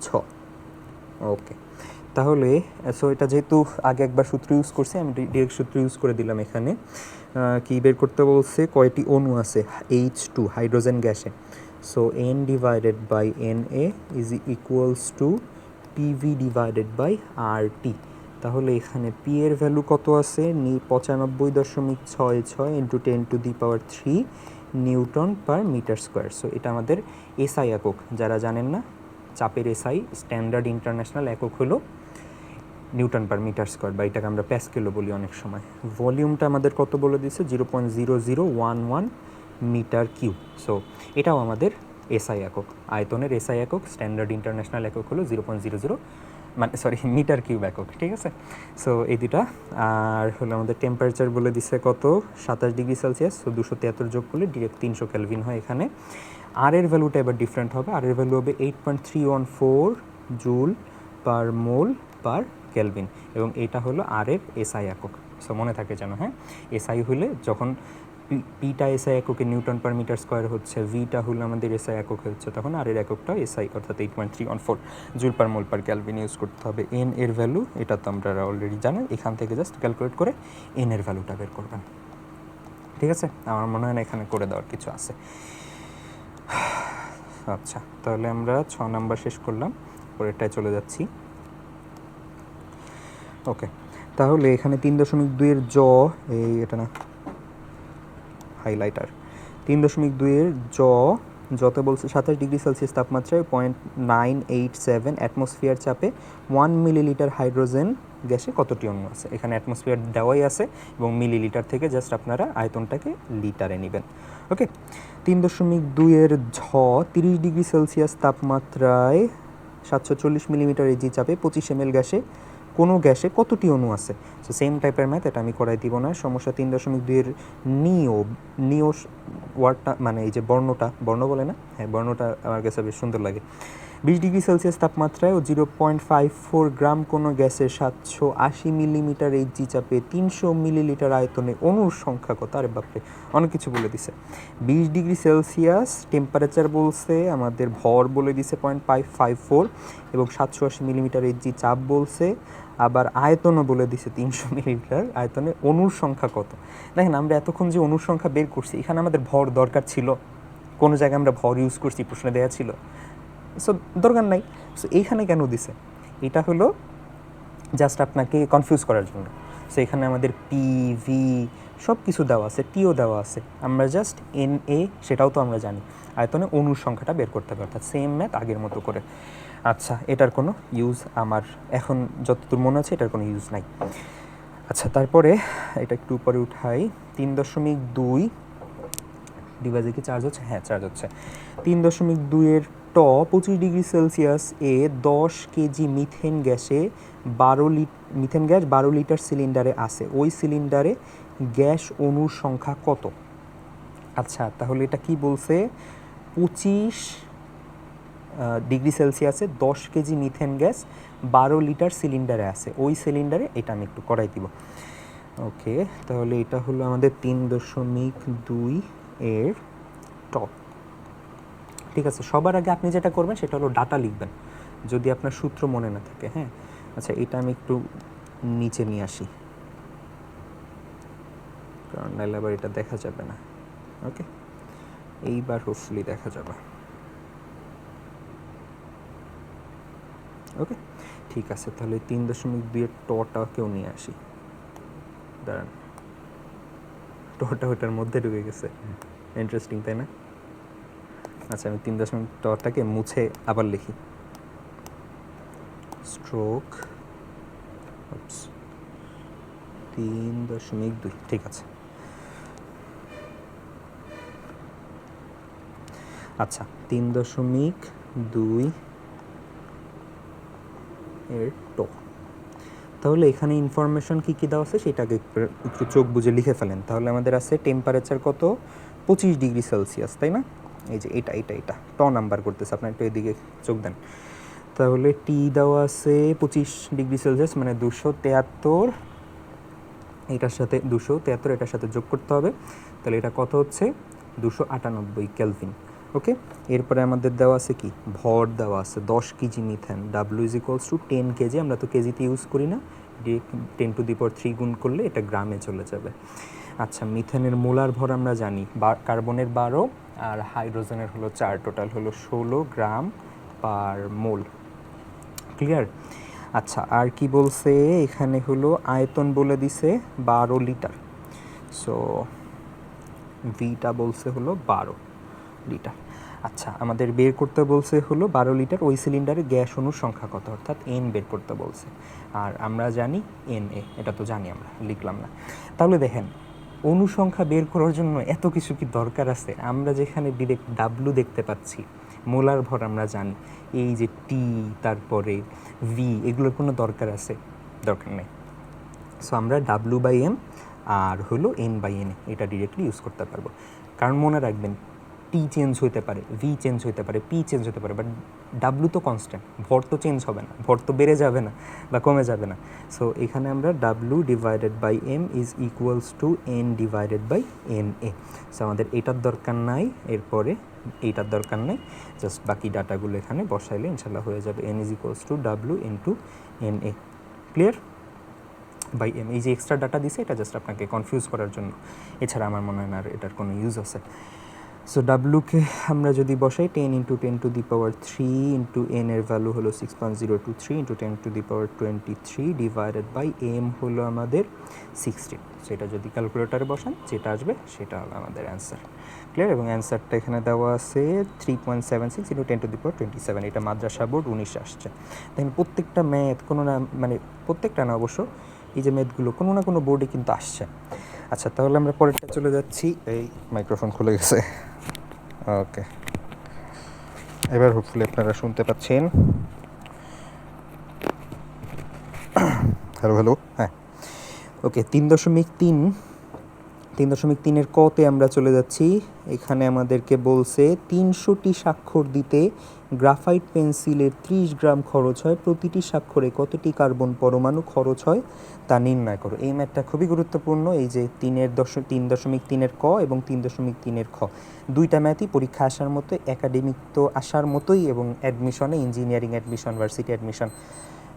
6। ওকে, তাহলে সো এটা যেহেতু আগে একবার সূত্র ইউজ করছি, আমি ডিরেক্ট সূত্র ইউজ করে দিলাম। এখানে কি বের করতে বলছে, কয়টি অণু আছে H2 হাইড্রোজেন গ্যাসে। So N divided by Na is equals to PV divided by RT। তাহলে এখানে P এর ভ্যালু কত আছে? 95.66 into 10⁻³ newton per metre square. So এটা আমাদের এসআই একক, যারা জানেন না চাপের এসআই স্ট্যান্ডার্ড ইন্টারন্যাশনাল একক হলো নিউটন পার মিটার স্কোয়ার, বা এটাকে আমরা প্যাসকেলও বলি অনেক সময়। ভলিউমটা আমাদের কত বলে দিচ্ছে? 0.0011 মিটার কিউব। সো এটাও আমাদের এসআই একক, আয়তনের এসআই একক, স্ট্যান্ডার্ড ইন্টারন্যাশনাল একক হলো 0.00 মানে মিটার কিউব একক, ঠিক আছে। সো এই দুটা। আর হলো আমাদের টেম্পারেচার বলে দিচ্ছে কত? 27°C। সো 273 যোগ করলে ডিরেক্ট 300 কেলভিন হয় এখানে। আর এর ভ্যালুটা এবার ডিফারেন্ট হবে, আর এর ভ্যালু হবে 8.314 জুল পার মোল পার কেলভিন, এবং এটা হলো আর এর এসআই একক। সো মনে থাকে যেন, হ্যাঁ, এসআই হলে যখন পিটা এসআই এককে নিউটন পার মিটার স্কোয়ার হচ্ছে, ভিটা হলো আমাদের এসআই একক হচ্ছে, তখন আর এর এককটা এসআই অর্থাৎ 8.314 জুল পার মোল পার ক্যালভিন ইউজ করতে হবে। এন এর ভ্যালু এটা তো আমরা অলরেডি জানেন, এখান থেকে জাস্ট ক্যালকুলেট করে এন এর ভ্যালুটা বের করবেন, ঠিক আছে। আমার মনে হয় না এখানে করে দেওয়ার কিছু আছে। আচ্ছা, তাহলে আমরা 6 নাম্বার শেষ করলাম, পরেরটায় চলে যাচ্ছি। ওকে, তাহলে এখানে 3.2-এর এই এটা না হাইলাইটার, 3.2-এর যতে বলছে 27°C তাপমাত্রায় 0.987 অ্যাটমসফিয়ার চাপে 1 মিলিলিটার হাইড্রোজেন গ্যাসে কতটি অণু আছে? এখানে অ্যাটমসফিয়ার দেওয়াই আছে এবং মিলিলিটার থেকে জাস্ট আপনারা আয়তনটাকে লিটারে নেবেন। ওকে, 3.2-এর 30°C তাপমাত্রায় 740 মিলিমিটার এজি চাপে 25 ml গ্যাসে কোনো গ্যাসে কতটি অণু আছে? সো সেম টাইপের ম্যাথ, এটা আমি করাই দিব না। সমস্যা 3.2-এর নিও ওয়ার্ডটা মানে এই যে বর্ণ বলে না, হ্যাঁ, বর্ণটা আমার কাছে বেশ সুন্দর লাগে। 20°C তাপমাত্রায় 0.54 গ্রাম কোনো গ্যাসের 780 মিলিমিটার এইচজি চাপে 300 মিলিলিটার আয়তনে অণুর সংখ্যা কত? আরে বাপরে, অনেক কিছু বলে দিছে। 20°C টেম্পারেচার বলছে, আমাদের ভর বলে দিছে 0.554 এবং 780 মিলিমিটার এইচজি চাপ বলছে, আবার আয়তনও বলে দিছে 300 মিলিলিটার আয়তনে অণুর সংখ্যা কত। দেখেন, আমরা এতক্ষণ যে অণুর সংখ্যা বের করছি, এখানে আমাদের ভর দরকার ছিল? কোনো জায়গায় আমরা ভর ইউজ করছি প্রশ্নে দেওয়া ছিল? সো দরকার নাই। সো এইখানে কেন দিছে? এটা হলো জাস্ট আপনাকে কনফিউজ করার জন্য। সো এখানে আমাদের পিভি সব কিছু দেওয়া আছে, টিও দেওয়া আছে, আমরা জাস্ট NA সেটাও তো আমরা জানি, আয়তনে অণুর সংখ্যাটা বের করতে হবে, অর্থাৎ সেম ম্যাথ আগের মতো করে। আচ্ছা, এটার কোনো ইউজ আমার এখন যতদূর মনে আছে এটার কোনো ইউজ নাই। আচ্ছা, তারপরে এটা একটু উপরে উঠাই। 3.2 ডিভাইসে কি চার্জ হচ্ছে? হ্যাঁ, চার্জ হচ্ছে। 3.2-এর 25°C এ 10 কেজি মিথেন গ্যাসে 12 লিটার সিলিন্ডারে আছে, ওই সিলিন্ডারে গ্যাস অণুর সংখ্যা কত? আচ্ছা, তাহলে এটা কি বলছে? 25°C 10 KG methane gas 12 litre সিলিন্ডারে আছে, ওই সিলিন্ডারে, এটা আমি একটু করাই দিব। ওকে, তাহলে এটা হলো আমাদের 3.2 এর টপ, ঠিক আছে, সবার আগে আপনি যেটা করবেন সেটা হলো ডাটা লিখবেন যদি আপনার সূত্র মনে না থাকে। হ্যাঁ, আচ্ছা এটা আমি একটু নিচে নিয়ে আসি, কারণ নাহলে আবার এটা দেখা যাবে না। ওকে, এইবার হোপফুলি দেখা যাবে। ওকে, ঠিক আছে, তাহলে 3.2 টটাকেও নিয়ে আসি। দাঁড়ান, টটা ওটার মধ্যে ঢুকে গেছে, ইন্টারেস্টিং তাই না? আচ্ছা আমি 3.টটাকে মুছে আবার লিখি, স্ট্রোক 3.2, ঠিক আছে। আচ্ছা 3.2 এর টো, তাহলে এখানে ইনফরমেশন কী কী দেওয়া আছে সেটাকে একটু চোখ বুঝে লিখে ফেলেন। তাহলে আমাদের আছে টেম্পারেচার কত, 25 ডিগ্রি সেলসিয়াস, তাই না? এই যে এটা ট নাম্বার করতেছে, আপনার একটু এদিকে চোখ দেন। তাহলে টি দেওয়া আছে 25 ডিগ্রি সেলসিয়াস, মানে 273, এটার সাথে 273 এটার সাথে যোগ করতে হবে, তাহলে এটা কত হচ্ছে 298 কেলভিন। ওকে, এরপরে আমাদের দেওয়া আছে কি, ভর দেওয়া আছে 10 KG methane, W is equals two 10 KG, আমরা তো কেজিতে ইউজ করি না, 10⁻³ গুণ করলে এটা গ্রামে চলে যাবে। আচ্ছা মিথেনের মোলার ভর আমরা জানি, কার্বনের 12 আর হাইড্রোজেনের হলো 4, টোটাল হলো 16 গ্রাম পার মোল। ক্লিয়ার? আচ্ছা আর কি বলছে এখানে, হলো আয়তন বলে দিছে 12 লিটার, সো ভিটা বলছে হলো 12 লিটার। আচ্ছা আমাদের বের করতে বলছে হলো 12 লিটার, ওই সিলিন্ডারে গ্যাস অণুর সংখ্যা কত, অর্থাৎ এন বের করতে বলছে, আর আমরা জানি এন এ, এটা তো জানি, আমরা লিখলাম না। তাহলে দেখেন অনুসংখ্যা বের করার জন্য এত কিছু কি দরকার আছে? আমরা যেখানে ডিরেক্ট ডাব্লু দেখতে পাচ্ছি, মোলার ভর আমরা জানি, এই যে টি তারপরে ভি, এগুলোর কোনো দরকার আছে? দরকার নেই। সো আমরা ডাব্লু/এম আর হলো n/n এটা ডিরেক্টলি ইউজ করতে পারবো, কারণ মনে রাখবেন টি চেঞ্জ হতে পারে, ভি চেঞ্জ হতে পারে, পি চেঞ্জ হতে পারে, বাট ডাব্লু তো কনস্ট্যান্ট, ভর তো চেঞ্জ হবে না, ভর তো বেড়ে যাবে না বা কমে যাবে না। সো এখানে আমরা W/m is equals to n/na। So আমাদের এটার দরকার নাই, এরপরে এইটার দরকার নাই, জাস্ট বাকি ডাটাগুলো এখানে বসাইলে ইনশাল্লাহ হয়ে যাবে, n is equals to W into na। Clear? By M, এই যে এক্সট্রা ডাটা দিছে এটা জাস্ট আপনাকে কনফিউজ করার জন্য, এছাড়া আমার মনে হয় না আর এটার কোনো ইউজ আছে। সো ডাব্লুকে আমরা যদি বসাই 10 × 10⁻³ ইন্টু এন এর ভ্যালু হলো 6.023 ইন্টু 10⁻23 ডিভাইডেড বাই এম হলো আমাদের 16। সো এটা যদি ক্যালকুলেটারে বসান যেটা আসবে সেটা হলো আমাদের অ্যান্সার। ক্লিয়ার? এবং অ্যান্সারটা এখানে দেওয়া আছে 3.76 ইন্টু 10⁻27, এটা মাদ্রাসা বোর্ড 19 আসছে। দেখেন প্রত্যেকটা ম্যাথ কোনো না, মানে প্রত্যেকটা না অবশ্য, এই যে ম্যাথগুলো কোনো না কোনো বোর্ডে কিন্তু আসছে। আচ্ছা তাহলে আমরা পরেরটা চলে যাচ্ছি, এই মাইক্রোফোন খুলে গেছে। ওকে, এবার হোপফুলি আপনারা শুনতে পাচ্ছেন। হ্যালো হ্যালো, হ্যাঁ ওকে। 3.3-এর কতে আমরা চলে যাচ্ছি। এখানে আমাদেরকে বলছে 300টি স্বাক্ষর দিতে গ্রাফাইট পেন্সিলের 30 গ্রাম খরচ হয়, প্রতিটি স্বাক্ষরে কতটি কার্বন পরমাণু খরচ হয় তা নির্ণয় করো। এই ম্যাথটা খুবই গুরুত্বপূর্ণ। এই যে 3.3-এর ক এবং 3.3-এর খ, দুইটা ম্যাথই পরীক্ষা আসার মতো, একাডেমিক তো আসার মতোই, এবং অ্যাডমিশনে, engineering admission, varsity admission,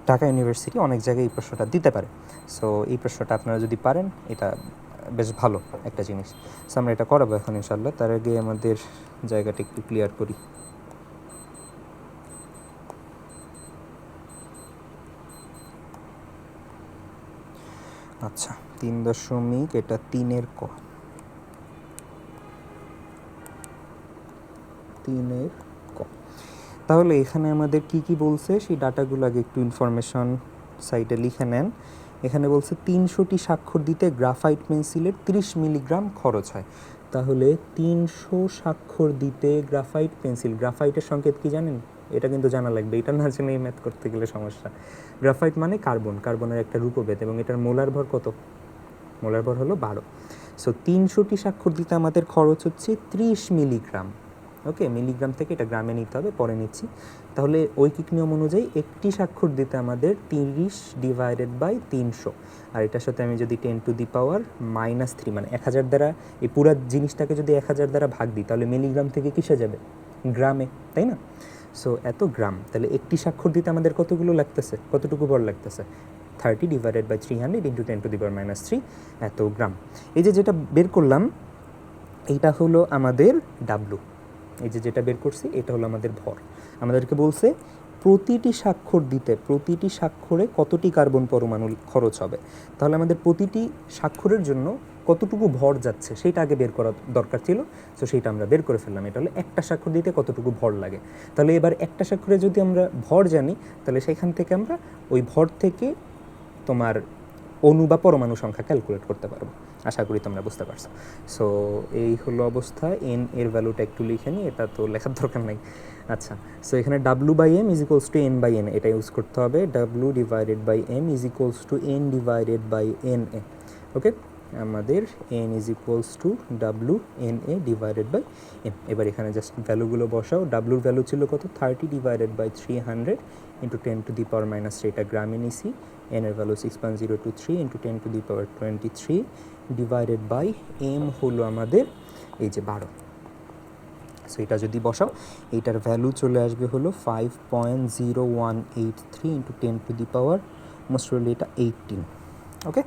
Dhaka University অনেক জায়গায় এই প্রশ্নটা দিতে পারে। সো এই প্রশ্নটা আপনারা যদি পারেন এটা বেশ ভালো একটা জিনিস। সো আমরা এটা করাবো এখন ইনশাল্লাহ। তার আগে আমাদের জায়গাটা একটু ক্লিয়ার করি। আচ্ছা 3 এটা 3-এর ক, 3-এর ক। তাহলে এখানে আমাদের কি কি বলছে সেই ডাটাগুলো আগে একটু ইনফরমেশন সাইটে লিখে নেন। এখানে বলছে 300টি স্বাক্ষর দিতে গ্রাফাইট পেন্সিলের 30 মিলিগ্রাম খরচ হয়। তাহলে 300 স্বাক্ষর দিতে গ্রাফাইট পেন্সিল, গ্রাফাইটের সংকেত কি জানেন? এটা কিন্তু জানা লাগবে, এটা না জেনে ম্যাথ করতে গেলে সমস্যা। গ্রাফাইট মানে কার্বন, কার্বনের একটা রূপভেদ, এবং এটার মোলার ভর কত? মোলার ভর হলো 12। সো 300টি স্বাক্ষর দিতে আমাদের খরচ হচ্ছে 30 মিলিগ্রাম। ওকে, মিলিগ্রাম থেকে এটা গ্রামে নিতে হবে, পরে নিচ্ছি। তাহলে ঐকিক নিয়ম অনুযায়ী একটি স্বাক্ষর দিতে আমাদের 30 ডিভাইডেড বাই 300, আর এটার সাথে আমি যদি 10⁻³ মানে 1000 দ্বারা, এই পুরো জিনিসটাকে যদি 1000 দ্বারা ভাগ দিই তাহলে মিলিগ্রাম থেকে কিসে যাবে? গ্রামে, তাই না? সো এত গ্রাম, তাহলে একটি স্বাক্ষর দিতে আমাদের কতগুলো লাগতেছে, কতটুকু ভর লাগতেছে? 30 ডিভাইডেড বাই 300 ইন্টু 10⁻³ এত গ্রাম। এই যে যেটা বের করলাম এইটা হলো আমাদের ডাব্লু, এই যে যেটা বের করছি এটা হলো আমাদের ভর। আমাদেরকে বলছে প্রতিটি স্বাক্ষর দিতে প্রতিটি স্বাক্ষরে কতটি কার্বন পরমাণু খরচ হবে, তাহলে আমাদের প্রতিটি স্বাক্ষরের জন্য কতটুকু ভর যাচ্ছে সেইটা আগে বের করা দরকার ছিল। সো সেইটা আমরা বের করে ফেললাম, এটা হলো একটা স্বাক্ষর দিতে কতটুকু ভর লাগে। তাহলে এবার একটা স্বাক্ষরে যদি আমরা ভর জানি তাহলে সেখান থেকে আমরা ওই ভর থেকে তোমার অণু বা পরমাণু সংখ্যা ক্যালকুলেট করতে পারবো। আশা করি তোমরা বুঝতে পারছো। সো এই হলো অবস্থা। এন এর ভ্যালুটা একটু লিখে নিই, এটা তো লেখার দরকার নাই। আচ্ছা, সো এখানে W/m is equals to N by N, এটা ইউজ করতে হবে। W divided by M is equals to N divided by NA। Okay, আমাদের N is equals to WNA divided by M। এবার এখানে জাস্ট ভ্যালুগুলো বসাও। ডাব্লুর ভ্যালু ছিল কত? 30 ডিভাইডেড বাই 300 ইন্টু 10⁻³ এটা গ্রামে নিছি। N এর value 6.023 into 10⁻23 divided by M হলো আমাদের এই যে 12। সো এটা যদি বসাও এইটার ভ্যালু চলে আসবে হলো 5.0183 ইন্টু 10⁻, মোস্ট প্রবাবলি এটা 18। ওকে,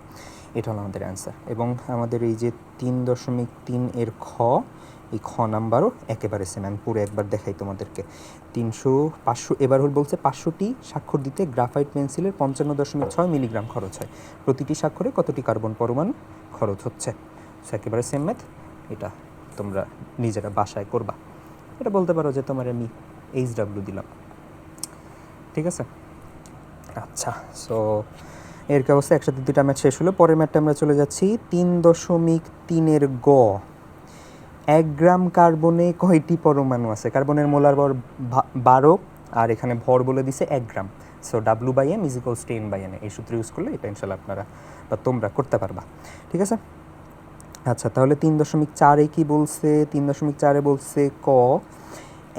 এটা হলো আমাদের অ্যান্সার। এবং আমাদের এই যে 3.3 এর এই খ নাম্বারও একেবারে সেম। আমি পুরো একবার দেখাই তোমাদেরকে। 500 এবার বলছে 500টি স্বাক্ষর দিতে গ্রাফাইট পেন্সিলের 55.6 মিলিগ্রাম খরচ হয়, প্রতিটি স্বাক্ষরে কতটি কার্বন পরমাণু খরচ হচ্ছে। সো একেবারে সেম ম্যাথ, এটা তোমরা নিজেরা বাসায় করবা। এটা বলতে পারো যে তোমার আমি HW দিলাম, ঠিক আছে? আচ্ছা, সো এর কি অবস্থা? একসাথে দুটা ম্যাথ শেষ হলো। পরের ম্যাথটা আমরা চলে যাচ্ছি 3.3 এর গ। 1 গ্রাম কার্বনে কয়টি পরমাণু আছে? কার্বনের মোলার ভর 12 আর এখানে ভর বলে দিছে 1 gram. So W/m is equals to N/NA। এই সূত্র ইউজ করলে এটা ইনশাল্লাহ আপনারা বা তোমরা করতে পারবা, ঠিক আছে? আচ্ছা, তাহলে 3.4 কি বলছে? 3.4 বলছে ক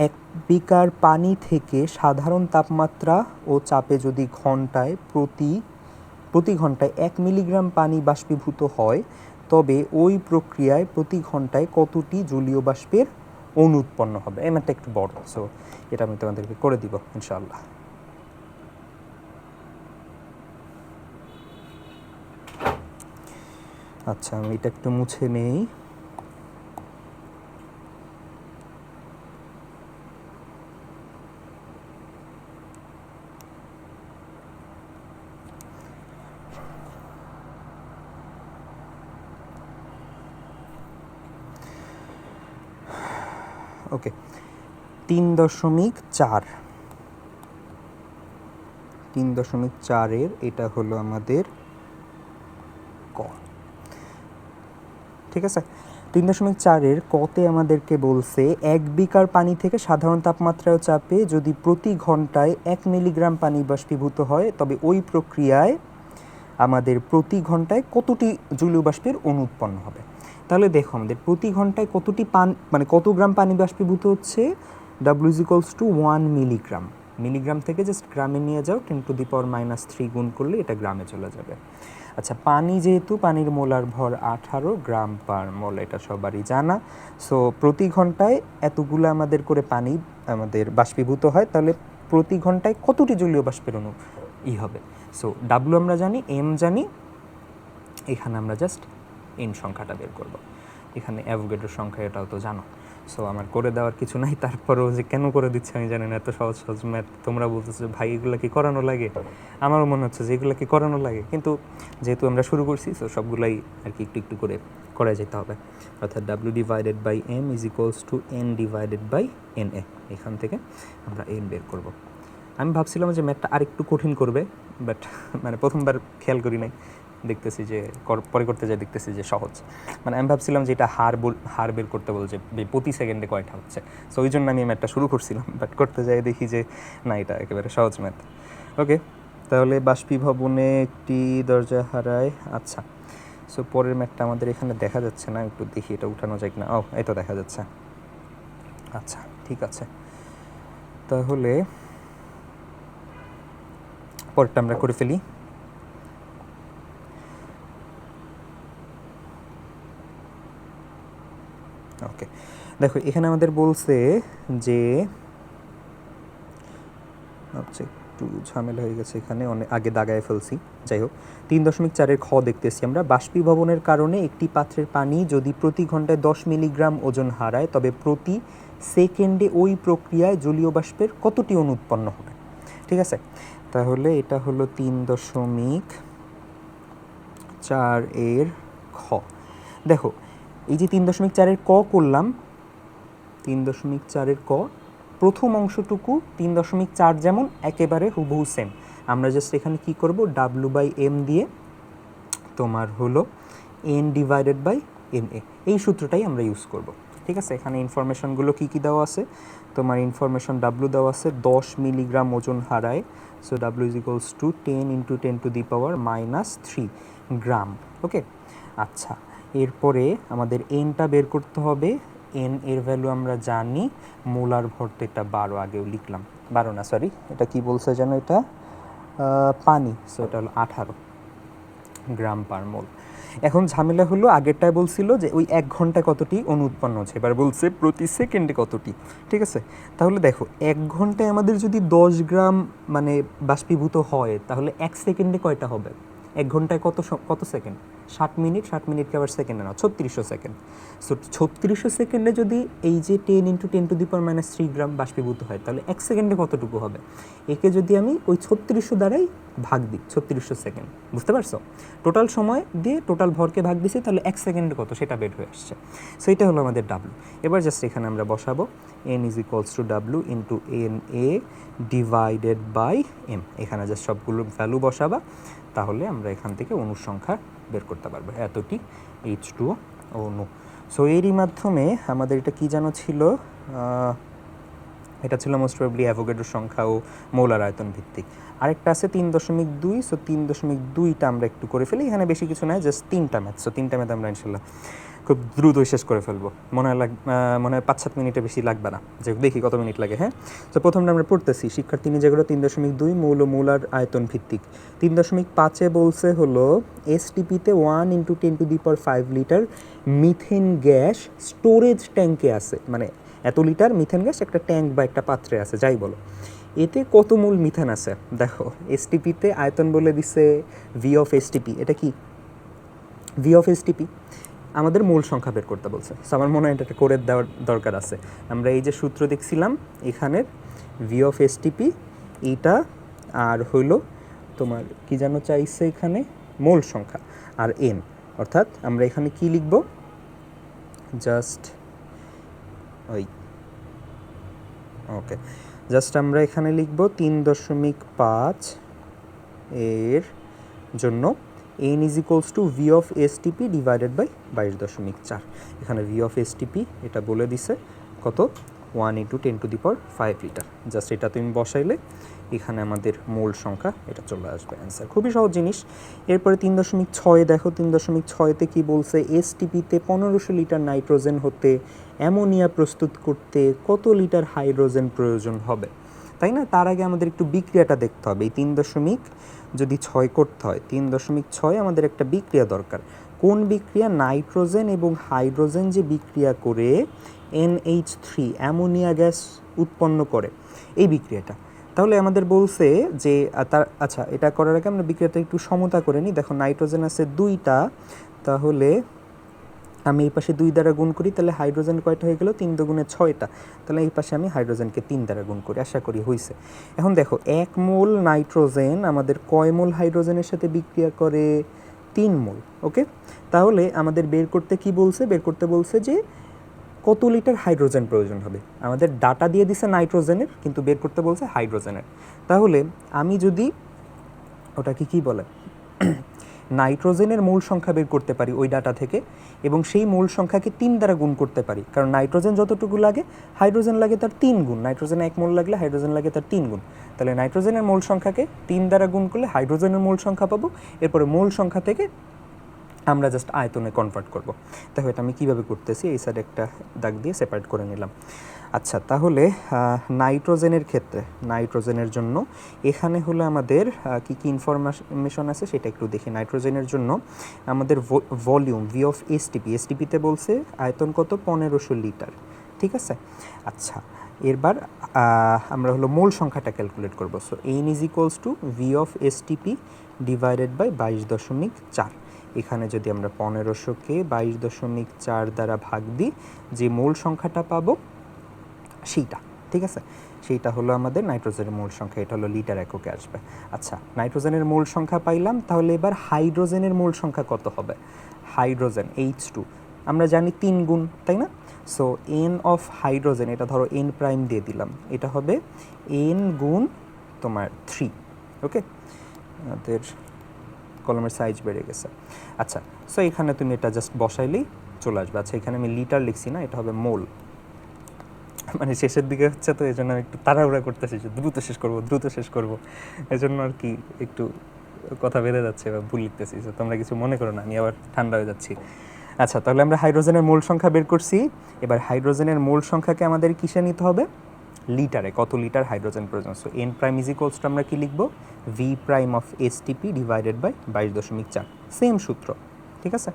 1 বিকার পানি থেকে সাধারণ তাপমাত্রা ও চাপে যদি প্রতি ঘন্টায় 1 মিলিগ্রাম পানি বাষ্পীভূত হয় তবে ওই প্রক্রিয়ায় প্রতি ঘন্টায় কতটি জলীয় বাষ্পের অণু উৎপন্ন হবে। এই ম্যাথটা একটু বড়, সো এটা আমি তোমাদেরকে করে দিব ইনশাআল্লাহ। আচ্ছা, আমি এটা একটু মুছে নেই। ওকে, 3.4 এটা হলো আমাদের ক, ঠিক আছে? 3.4 কতে আমাদেরকে বলছে 1 বিকার পানি থেকে সাধারণ তাপমাত্রা ও চাপে যদি প্রতি ঘন্টায় 1 মিলিগ্রাম পানি বাষ্পীভূত হয় তবে ওই প্রক্রিয়ায় আমাদের প্রতি ঘন্টায় কতটি জলীয় বাষ্পের অণু উৎপন্ন হবে। তাহলে দেখো আমাদের প্রতি ঘন্টায় কতটি কত গ্রাম পানি বাষ্পীভূত হচ্ছে? W is equals two 1 milligram. Milligram থেকে জাস্ট গ্রামে নিয়ে যাও, 10⁻³ গুণ করলে এটা গ্রামে চলে যাবে। আচ্ছা, পানি যেহেতু পানির মোলার ভর 18 গ্রাম পার মোল, এটা সবারই জানা। সো প্রতি ঘন্টায় এতগুলো আমাদের করে পানি আমাদের বাষ্পীভূত হয়, তাহলে প্রতি ঘন্টায় কতটি জলীয় বাষ্পের অণু হবে? সো ডাব্লু আমরা জানি, এম জানি, এখানে আমরা জাস্ট এন সংখ্যাটা বের করব। এখানে অ্যাভোগাড্রোর সংখ্যা, এটাও তো জানো। সো আমার করে দেওয়ার কিছু নাই, তারপরেও যে কেন করে দিচ্ছে আমি জানি না। এত সহজ সহজ ম্যাথ তোমরা বলতেছো ভাই এগুলো কি করানো লাগে, আমারও মনে হচ্ছে যে এগুলো কি করানো লাগে, কিন্তু যেহেতু আমরা শুরু করছি সো সবগুলাই আর কি একটু একটু করে করা যেতে হবে। অর্থাৎ W divided by M is equals to N divided by NA। এখান থেকে আমরা N বের করব। আমি ভাবছিলাম যে ম্যাথটা আরেকটু কঠিন করবে, বাট মানে প্রথমবার খেয়াল করি নাই, দেখতেছি যে পরে করতে যাই দেখতেছি যে সহজ। মানে আমি ভাবছিলাম যে এটা হার বের করতে বলছে প্রতি সেকেন্ডে কয়টা হচ্ছে, সো ওই জন্য আমি ম্যাথটা শুরু করছিলাম, বাট করতে যাই দেখি যে না, এটা একেবারে সহজ ম্যাথ। ওকে, তাহলে বাষ্পীভবনে একটি দরজা হারায়। আচ্ছা, সো পরের ম্যাথটা আমাদের এখানে দেখা যাচ্ছে না, একটু দেখি এটা উঠানো যায় কিনা। ও, এই তো দেখা যাচ্ছে। আচ্ছা, ঠিক আছে, তাহলে পরেরটা আমরা করে ফেলি। ওকে, দেখো এখানে আমাদের বলছে যে আচ্ছা একটু ঝামেলা হয়ে গেছে, এখানে অনেক আগে দাগায় ফেলছি। যাই হোক, 3.4-এর খ দেখতেছি আমরা, বাষ্পীভবনের কারণে একটি পাত্রের পানি যদি প্রতি ঘন্টায় 10 মিলিগ্রাম ওজন হারায় তবে প্রতি সেকেন্ডে ওই প্রক্রিয়ায় জলীয় বাষ্পের কতটি অণু উৎপন্ন হবে। ঠিক আছে, তাহলে এটা হলো 3.4-এর খ। দেখো এই যে 3.4-এর ক করলাম, 3.4-এর ক প্রথম অংশটুকু 3.4 যেমন একেবারে হুবহু সেম, আমরা জাস্ট এখানে কি করব, W/M দিয়ে তোমার হলো N/NA, এই সূত্রটাই আমরা ইউজ করব। ঠিক আছে, এখানে ইনফরমেশনগুলো কী কী দেওয়া আছে, তোমার ইনফরমেশন W দেওয়া আছে 10 মিলিগ্রাম ওজন হারায়, সো W = 10 × 10⁻³ গ্রাম। ওকে, আচ্ছা এরপরে আমাদের এনটা বের করতে হবে। এন এর ভ্যালু আমরা জানি, মোলার ভর তো এটা 12, আগেও লিখলাম, 12 না সরি, এটা কি বলছে যেন, এটা পানি, সো এটা হলো 18 গ্রাম পার মোল। এখন ঝামেলা হলো, আগেরটায় বলছিল যে ওই 1 ঘন্টায় কতটি অণু উৎপন্ন হচ্ছে, এবার বলছে প্রতি সেকেন্ডে কতটি। ঠিক আছে, তাহলে দেখো 1 ঘন্টায় আমাদের যদি 10 গ্রাম মানে বাষ্পীভূত হয় তাহলে 1 সেকেন্ডে কয়টা হবে, 1 ঘন্টায় কত সেকেন্ড, 60 মিনিট, 60 মিনিটকে আবার সেকেন্ডে নাও, 3600 সেকেন্ড। সো 3600 সেকেন্ডে যদি এই যে 10 × 10⁻³ গ্রাম বাষ্পীভূত হয় তাহলে 1 সেকেন্ডে কতটুকু হবে, একে যদি আমি ওই 3600 দ্বারাই ভাগ দিই, 3600 সেকেন্ড, বুঝতে পারছো, টোটাল সময় দিয়ে টোটাল ভরকে ভাগ দিছি, তাহলে 1 সেকেন্ডে কত সেটা বের হয়ে আসছে। সো এটা হলো আমাদের W। এবার জাস্ট এখানে আমরা বসাবো N = W × NA/M, এখানে জাস্ট সবগুলো ভ্যালু বসাবা, তাহলে আমরা এখান থেকে অণুর সংখ্যা বের করতে পারবো, এতটি H2O অণু। সো এরই মাধ্যমে আমাদের এটা কী যেন ছিল, এটা ছিল মোস্ট প্রবাবলি অ্যাভোগাড্রো সংখ্যা ও মোলার আয়তন ভিত্তিক। আরেকটা আছে 3.2, সো 3.2টা আমরা একটু করে ফেলি, এখানে বেশি কিছু নয়, জাস্ট 3টা ম্যাথ, সো 3টা ম্যাথ আমরা ইনশাল্লাহ খুব দ্রুত শেষ করে ফেলবো, মনে হয় 5-7 মিনিটে বেশি লাগবে না, যে দেখি কত মিনিট লাগে। হ্যাঁ, তো প্রথমটা আমরা পড়তেছি, শিক্ষার্থী যেগুলো 3.2 মৌল মোলার আয়তন ভিত্তিক। 3.5-এ বলছে হলো এসটিপিতে 1 × 10⁵ লিটার মিথেন গ্যাস স্টোরেজ ট্যাঙ্কে আছে, মানে এত লিটার মিথেন গ্যাস একটা ট্যাঙ্ক বা একটা পাত্রে আছে, যাই বলো, এতে কত মোল মিথেন আছে। দেখো এসটিপিতে আয়তন বলে দিছে V/STP, এটা কি V/STP, আমাদের মূল সংখ্যা বের করতে বলছে, সো আমার মনে হয় এটা করে দেওয়ার দরকার আছে। আমরা এই যে সূত্র দেখছিলাম এখানের V/STP এইটা, আর হইলো তোমার কি যেন চাইছে এখানে মোল সংখ্যা, আর N, অর্থাৎ আমরা এখানে কি লিখব, জাস্ট ওই ওকে, জাস্ট আমরা এখানে লিখব 3.5 এর জন্য N = V/STP / 22.4, এখানে V/STP এটা বলে দিছে কত, 1 × 10⁵ লিটার, জাস্ট এটা তুমি বসাইলে এখানে আমাদের মোল সংখ্যা এটা চলে আসবে অ্যান্সার, খুবই সহজ জিনিস। এরপরে 3.6 দেখো, 3.6-তে কি বলছে, এসটিপিতে 1500 লিটার নাইট্রোজেন হতে অ্যামোনিয়া প্রস্তুত করতে কত লিটার হাইড্রোজেন প্রয়োজন হবে, তাই না? তার আগে আমাদের একটু বিক্রিয়াটা দেখতে হবে, এই 3.6 করতে হয়, 3.6 আমাদের একটা বিক্রিয়া দরকার, কোন বিক্রিয়া, নাইট্রোজেন এবং হাইড্রোজেন যে বিক্রিয়া করে NH3 অ্যামোনিয়া গ্যাস উৎপন্ন করে, এই বিক্রিয়াটা। তাহলে আমাদের বলছে যে আচ্ছা এটা করার আগে আমরা বিক্রিয়াটা একটু সমতা করে নিই। দেখো নাইট্রোজেন আছে 2টা, তাহলে আমি এই পাশে 2 দ্বারা গুণ করি, তাহলে হাইড্রোজেন কয়টা হয়ে গেল, 3 × 6টা, তাহলে এই পাশে আমি হাইড্রোজেনকে 3 দ্বারা গুণ করি, আশা করি হয়েছে। এখন দেখো 1 মোল নাইট্রোজেন আমাদের কয় মোল হাইড্রোজেনের সাথে বিক্রিয়া করে, 3 মোল। ওকে, তাহলে আমাদের বের করতে কি বলছে, বের করতে বলছে যে কত লিটার হাইড্রোজেন প্রয়োজন হবে, আমাদের ডাটা দিয়ে দিছে নাইট্রোজেনের, কিন্তু বের করতে বলছে হাইড্রোজেনের। তাহলে আমি যদি ওটাকে কি বলে নাইট্রোজেনের মূল সংখ্যা বের করতে পারি ওই ডাটা থেকে, এবং সেই মূল সংখ্যাকে 3 দ্বারা গুণ করতে পারি, কারণ নাইট্রোজেন যতটুকু লাগে হাইড্রোজেন লাগে তার 3 গুণ, নাইট্রোজেন 1 মোল লাগলে হাইড্রোজেন লাগে তার 3 গুণ, তাহলে নাইট্রোজেনের মূল সংখ্যাকে 3 দ্বারা গুণ করলে হাইড্রোজেনের মূল সংখ্যা পাবো, এরপরে মূল সংখ্যা থেকে আমরা জাস্ট আয়তনে কনভার্ট করব। দেখো এটা আমি কীভাবে করতেছি, এই সাইডে একটা দাগ দিয়ে সেপারেট করে নিলাম। আচ্ছা, তাহলে নাইট্রোজেনের ক্ষেত্রে, নাইট্রোজেনের জন্য এখানে হলো আমাদের কি কি ইনফরমেশন আছে সেটা একটু দেখি। নাইট্রোজেনের জন্য আমাদের ভলিউম V/STP, এসটিপিতে বলছে আয়তন কত, 1500 লিটার, ঠিক আছে। আচ্ছা, এরবার আমরা হলো মোল সংখ্যাটা ক্যালকুলেট করব। So n is equals to V of STP divided by 22.4। এখানে যদি আমরা 1500কে 22.4 দ্বারা ভাগ দিই, যে মূল সংখ্যাটা পাবো সেইটা, ঠিক আছে, সেইটা হলো আমাদের নাইট্রোজেনের মূল সংখ্যা, এটা হলো লিটার এককে আসবে। আচ্ছা, নাইট্রোজেনের মূল সংখ্যা পাইলাম, তাহলে এবার হাইড্রোজেনের মূল সংখ্যা কত হবে? হাইড্রোজেন H2 আমরা জানি 3 গুণ, তাই না? সো এন অফ হাইড্রোজেন, এটা ধরো এন প্রাইম দিয়ে দিলাম, এটা হবে এন গুণ তোমার 3। ওকে, আমাদের কলমের সাইজ বেড়ে গেছে। আচ্ছা, সো এখানে তুমি এটা জাস্ট বসাইলেই চলে আসবে। আচ্ছা, এখানে আমি লিটার লিখছি না, এটা হবে মোল, মানে শেষের দিকে হচ্ছে, তো এই জন্য একটু তাড়াহুড়া করতেছি যে দ্রুত শেষ করব, এই জন্য আর কি একটু কথা বেড়ে যাচ্ছে বা ভুল লিখতেছি। তো তোমরা কিছু মনে করো না, আমি আবার ঠান্ডা হয়ে যাচ্ছি। আচ্ছা, তাহলে আমরা হাইড্রোজেনের মূল সংখ্যা বের করছি। এবার হাইড্রোজেনের মূল সংখ্যাকে আমাদের কিসে নিতে হবে? লিটারে, কত লিটার হাইড্রোজেন প্রয়োজন। So N prime is equals to আমরা কি লিখবো? V prime of STP divided by 22.4, same সূত্র, ঠিক আছে।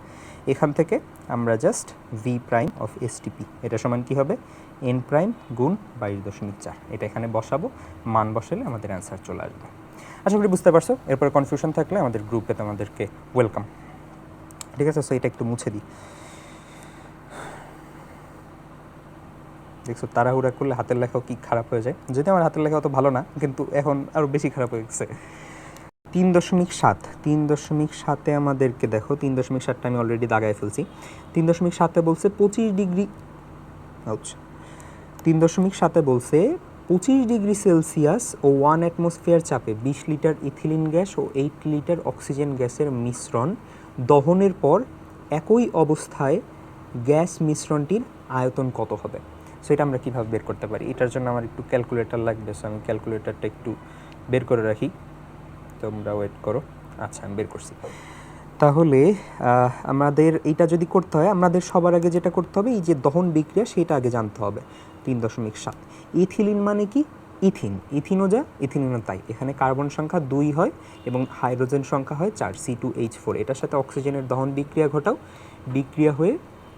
এখান থেকে আমরা just V prime of STP, এটা সমান কি হবে? এন প্রাইম গুণ 22.4, এটা এখানে বসাবো, মান বসালে আমাদের অ্যান্সার চলে আসবে। আশা করি বুঝতে পারছো। এরপরে কনফিউশন থাকলে আমাদের গ্রুপে তোমাদেরকে ওয়েলকাম, ঠিক আছে। সো এটা একটু মুছে দিই। দেখছো, তাড়াহুড়া করলে হাতের লেখাও কি খারাপ হয়ে যায়। যদি আমার হাতের লেখা অত ভালো না, কিন্তু এখন আরও বেশি খারাপ হয়ে গেছে। 3.7 আমাদেরকে দেখো, 3.7টা আমি অলরেডি দাগায় ফেলছি। 3.7 বলছে 25 ডিগ্রি, 3.7 বলছে 25 ডিগ্রি সেলসিয়াস ও 1 অ্যাটমসফিয়ার চাপে 20 লিটার ইথিলিন গ্যাস ও 8 লিটার অক্সিজেন গ্যাসের মিশ্রণ দহনের পর একই অবস্থায় গ্যাস মিশ্রণটির আয়তন কত হবে? সো এটা আমরা কীভাবে বের করতে পারি? এটার জন্য আমার একটু ক্যালকুলেটর লাগবে। সো আমি ক্যালকুলেটরটা একটু বের করে রাখি, তোমরা ওয়েট করো। আচ্ছা, আমি বের করছি। তাহলে আমাদের এইটা যদি করতে হয়, আমাদের সবার আগে যেটা করতে হবে, এই যে দহন বিক্রিয়া, সেটা আগে জানতে হবে। 3.7 ইথিলিন মানে কি? ইথিনও যা, ইথিলিনও তাই। এখানে কার্বন সংখ্যা 2 হয় এবং হাইড্রোজেন সংখ্যা হয় 4, C2H4। এটার সাথে অক্সিজেনের দহন বিক্রিয়া ঘটাও, বিক্রিয়া হয়ে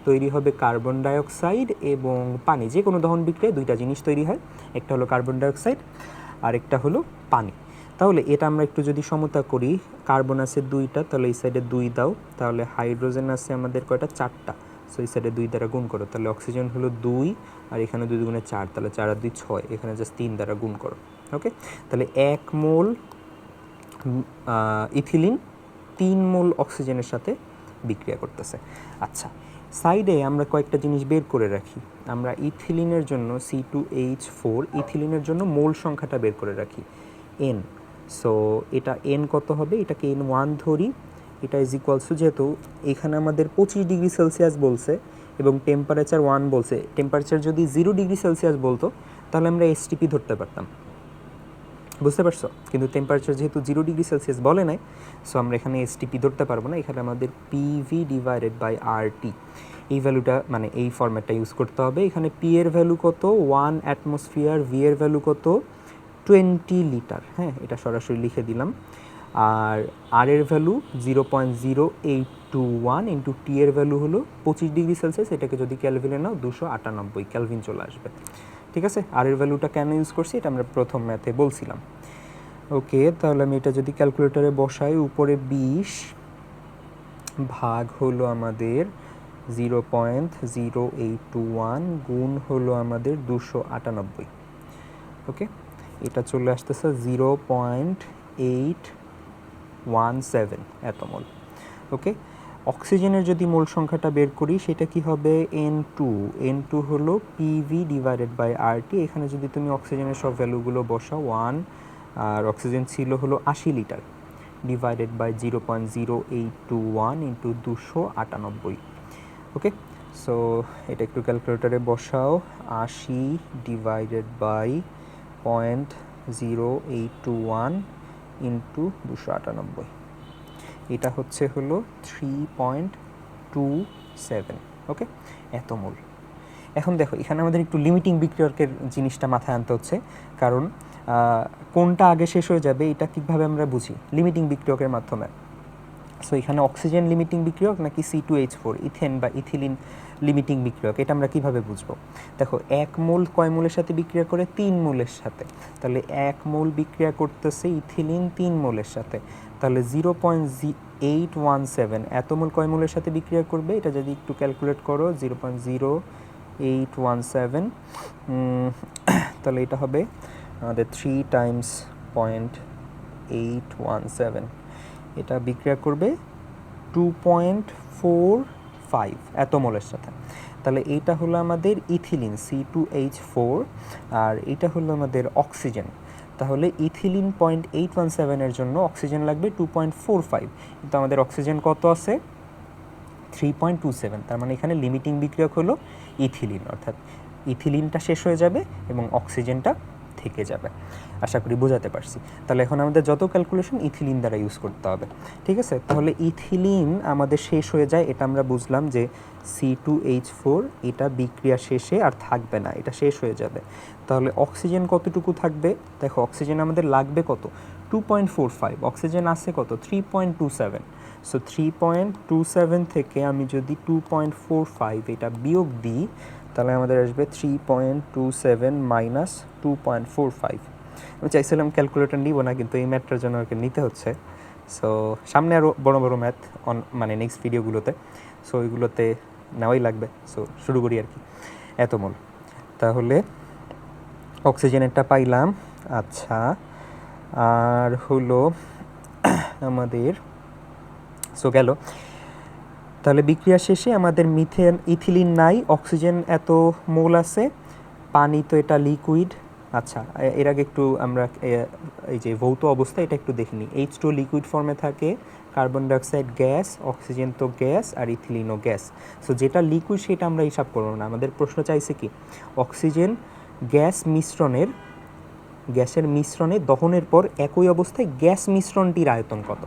তৈরি হবে কার্বন ডাইঅক্সাইড এবং পানি। যে কোনো দহন বিক্রিয়ায় দুইটা জিনিস তৈরি হয়, একটা হলো কার্বন ডাইঅক্সাইড আর একটা হলো পানি। তাহলে এটা আমরা একটু যদি সমতা করি, কার্বন আছে 2টা, তাহলে এই সাইডে 2 দাও, তাহলে হাইড্রোজেন আছে আমাদের কয়টা? 4টা। সো এই সাইডে 2 দ্বারা গুণ করো, তাহলে অক্সিজেন হলো 2 আর এখানে 2 গুণে 4, তাহলে 4 আর 2 6, এখানে জাস্ট 3 দ্বারা গুণ করো। ওকে, তাহলে 1 মোল ইথিলিন 3 মোল অক্সিজেনের সাথে বিক্রিয়া করতেছে। আচ্ছা, সাইডে আমরা কয়েকটা জিনিস বের করে রাখি। আমরা ইথিলিনের জন্য C2H4, ইথিলিনের জন্য মোল সংখ্যাটা বের করে রাখি, N। সো এটা N কত হবে? এটাকে N1 ধরি। এটা ইজ ইকুয়ালস টু, যেহেতু এখানে আমাদের 25 ডিগ্রি সেলসিয়াস বলছে এবং টেম্পারেচার 1 বলছে, টেম্পারেচার যদি 0 ডিগ্রি সেলসিয়াস বলতো তাহলে আমরা এসটিপি ধরতে পারতাম, বুঝতে পারছো? কিন্তু টেম্পারেচার যেহেতু 0 ডিগ্রি সেলসিয়াস বলে নাই, সো আমরা এখানে এসটিপি ধরতে পারবো না। এখানে আমাদের পিভি ডিভাইডেড বাই আরটি, এই ভ্যালুটা, মানে এই ফরম্যাটটা ইউজ করতে হবে। এখানে পি এর ভ্যালু কত? 1 অ্যাটমসফিয়ার। ভি এর ভ্যালু কত? 20 লিটার। হ্যাঁ, এটা সরাসরি লিখে দিলাম। আর আর এর ভ্যালু 0.0821 ইন্টু টি এর ভ্যালু হলো 25 ডিগ্রি সেলসিয়াস। এটাকে যদি ক্যালভিনে নাও 298 ক্যালভিন চলে আসবে, ঠিক আছে। আর এর ভ্যালুটা কেন ইউজ করছি এটা আমরা প্রথম ম্যাথে বলছিলাম। ওকে, তাহলে আমি এটা যদি ক্যালকুলেটরে বসাই, উপরে 20 ভাগ হলো আমাদের 0.0821 গুণ হলো আমাদের 298। ওকে, এটা চলে আসতেছে 0.817 এত মোল। ওকে, অক্সিজেনের যদি মোল সংখ্যাটা বের করি, সেটা কি হবে? N2 হলো পিভি ডিভাইডেড বাই আরটি। এখানে যদি তুমি অক্সিজেনের সব ভ্যালুগুলো বসাও, 1 আর অক্সিজেন ছিল হলো 80 litre, divided by 0.0821 into 298। Okay, so এটা একটু ক্যালকুলেটরে বসাও, 80 ডিভাইডেড বাই 0.0821 ইন্টু 298, এটা হচ্ছে হলো 3.27। ওকে, এত মোল। এখন দেখো, এখানে আমাদের একটু লিমিটিং বিক্রিয়কের জিনিসটা মাথায় আনতে হচ্ছে, কারণ কোনটা আগে শেষ হয়ে যাবে এটা কীভাবে আমরা বুঝি? লিমিটিং বিক্রিয়কের মাধ্যমে। সো এখানে অক্সিজেন লিমিটিং বিক্রিয়ক নাকি C2H4 ইথেন বা ইথিলিন লিমিটিং বিক্রিয়ক, এটা আমরা কিভাবে বুঝবো? দেখো 1 মোল কয় মোলের সাথে বিক্রিয়া করে? 3 মোলের সাথে। তাহলে 1 মোল বিক্রিয়া করতেছে ইথিলিন 3 মোলের সাথে, তাহলে 0.817 এত মোল কয় মোলের সাথে বিক্রিয়া করবে? এটা যদি একটু ক্যালকুলেট করো, 0.0817, তাহলে এটা হবে আমাদের 3 টাইমস 0.817, এটা বিক্রিয়া করবে 2.45 এত মোলের সাথে। তাহলে এইটা হলো আমাদের ইথিলিন C2H4, আর এটা হলো আমাদের অক্সিজেন। তাহলে ইথিলিন 0.817 এর জন্য অক্সিজেন লাগবে 2.45, কিন্তু আমাদের অক্সিজেন কত আছে? 3.27। তার মানে এখানে লিমিটিং বিক্রিয়ক হলো ইথিলিন, অর্থাৎ ইথিলিনটা শেষ হয়ে যাবে এবং অক্সিজেনটা থেকে যাবে। আশা করি বোঝাতে পারছি। তাহলে এখন আমাদের যত ক্যালকুলেশন ইথিলিন দ্বারা ইউজ করতে হবে, ঠিক আছে? তাহলে ইথিলিন আমাদের শেষ হয়ে যায়, এটা আমরা বুঝলাম যে C2H4 এটা বিক্রিয়া শেষে আর থাকবে না, এটা শেষ হয়ে যাবে। তাহলে অক্সিজেন কতটুকু থাকবে? দেখো অক্সিজেন আমাদের লাগবে কত? 2.45, অক্সিজেন আছে কত? 3.27। সো 3.27 থেকে আমি যদি 2.45 এটা বিয়োগ দিই, তাহলে আমাদের আসবে 3.27 মাইনাস 2.45। আমি চাইছিলাম ক্যালকুলেটর নিব না, কিন্তু এই ম্যাথটার জন্য ওকে নিতে হচ্ছে। সো সামনে আরও বড় বড় ম্যাথ মানে নেক্সট ভিডিওগুলোতে, সো ওইগুলোতে নেওয়াই লাগবে। সো শুরু করি আর কি। এত মোল, তাহলে অক্সিজেনেরটা পাইলাম। আচ্ছা, আর হলো আমাদের সো গেল। তাহলে বিক্রিয়া শেষে আমাদের ইথিলিন নাই, অক্সিজেন এত মোল আছে, পানি তো এটা লিকুইড। আচ্ছা, এর আগে একটু আমরা এই যে ভৌত অবস্থা এটা একটু দেখে নিই। H2 লিকুইড ফর্মে থাকে, কার্বন ডাইঅক্সাইড গ্যাস, অক্সিজেন তো গ্যাস, আর ইথিলিনও গ্যাস। সো যেটা লিকুইড সেটা আমরা হিসাব করবো না, আমাদের প্রশ্ন চাইছে কি অক্সিজেন গ্যাসের মিশ্রণে দহনের পর একই অবস্থায় গ্যাস মিশ্রণটির আয়তন কত।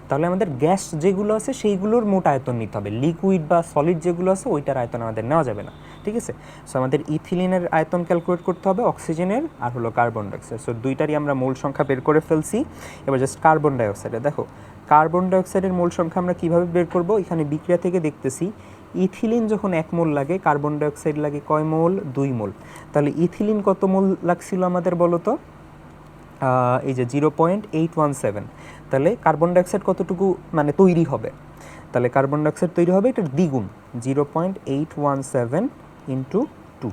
তাহলে আমাদের গ্যাস যেগুলো আছে সেইগুলোর মোট আয়তন নিতে হবে, লিকুইড বা সলিড যেগুলো আছে ওইটার আয়তন আমাদের নেওয়া যাবে না, ঠিক আছে? সো আমাদের ইথিলিনের আয়তন ক্যালকুলেট করতে হবে, অক্সিজেনের আর হলো কার্বন ডাইঅক্সাইড। সো দুইটারই আমরা মোল সংখ্যা বের করে ফেলছি। এবার জাস্ট কার্বন ডাইঅক্সাইডে দেখো, কার্বন ডাইঅক্সাইডের মোল সংখ্যা আমরা কীভাবে বের করব? এখানে বিক্রিয়া থেকে দেখতেছি ইথিলিন যখন 1 মোল লাগে, কার্বন ডাইঅক্সাইড লাগে কয় মোল? 2 মোল। তাহলে ইথিলিন কত মোল লাগছিল আমাদের বলো তো? এই যে 0.817। তাহলে কার্বন ডাইঅক্সাইড কতটুকু মানে তৈরি হবে? তাহলে কার্বন ডাইঅক্সাইড তৈরি হবে এটার দ্বিগুণ, 0.817 ইন্টু 2।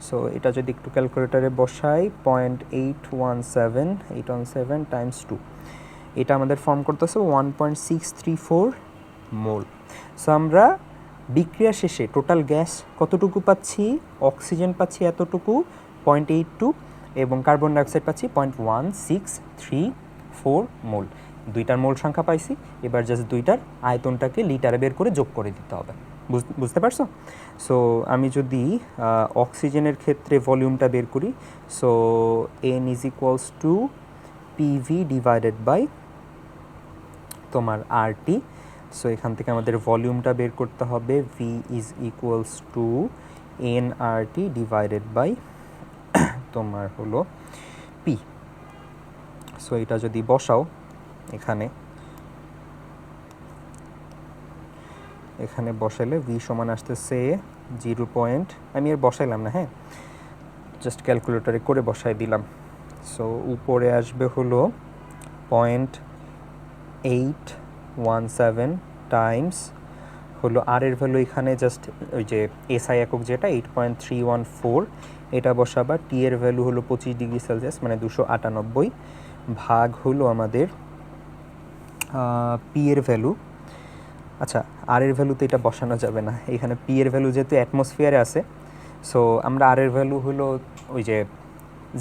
সো এটা যদি একটু ক্যালকুলেটারে বসাই, 0.817 টাইমস 2, এটা আমাদের ফর্ম করতেছে 1.634 মোল। সো আমরা বিক্রিয়া শেষে টোটাল গ্যাস কতটুকু পাচ্ছি? অক্সিজেন পাচ্ছি এতটুকু 0.82, এবং কার্বন ডাইঅক্সাইড পাচ্ছি 0.1634 মোল। দুইটার মোল সংখ্যা পাইছি, এবার জাস্ট দুইটার আয়তনটাকে লিটারে বের করে যোগ করে দিতে হবে। বুঝতে পারছো? সো আমি যদি অক্সিজেনের ক্ষেত্রে ভলিউমটা বের করি, so N is equals to PV divided by তোমার RT। সো এখান থেকে আমাদের ভলিউমটা বের করতে হবে, V is equals to nRT divided by তোমার হলো P। সো এটা যদি বসাও এখানে বসালে V সমান আসতেছে 0. আমি আর বসাইলাম না, হ্যাঁ, জাস্ট ক্যালকুলেটরে করে বসাই দিলাম। সো উপরে আসবে হলো 0.817 টাইমস হলো আর এর ভ্যালু এখানে জাস্ট ওই যে SI একক যেটা 8.314, এটা বসাবা। টি এর ভ্যালু হলো 25 ডিগ্রি সেলসিয়াস মানে 298, ভাগ হলো আমাদের পি এর ভ্যালু। আচ্ছা, আর এর ভ্যালু তো এটা বসানো যাবে না, এখানে পি এর ভ্যালু যেহেতু অ্যাটমসফিয়ারে আছে, সো আমরা আর এর ভ্যালু হলো ওই যে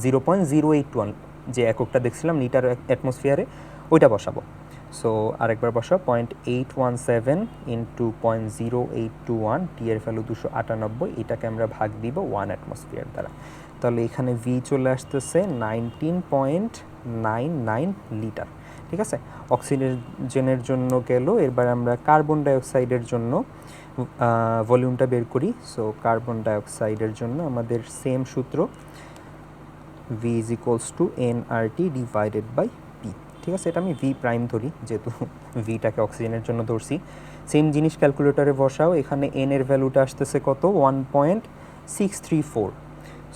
0.081 যে এককটা দেখছিলাম লিটার অ্যাটমসফিয়ারে, ওইটা বসাবো। সো আরেকবার বসাবো 0.817 ইন্টু 0.0821, টি এর ভ্যালু 298, এটাকে আমরা ভাগ দিব 1 অ্যাটমসফিয়ার দ্বারা। তাহলে এখানে ভি চলে আসতেছে 19.99 লিটার, ঠিক আছে? অক্সিজেনের জন্য গেল। এবার আমরা কার্বন ডাইঅক্সাইডের জন্য ভলিউমটা বের করি। সো কার্বন ডাইঅক্সাইডের জন্য আমাদের সেম সূত্র, V is equals to nRT divided by P। ঠিক আছে, এটা আমি ভি প্রাইম ধরি যেহেতু ভিটাকে অক্সিজেনের জন্য ধরছি। সেম জিনিস ক্যালকুলেটরে বসাও, এখানে এন এর ভ্যালুটা আসতেছে কত 1.634,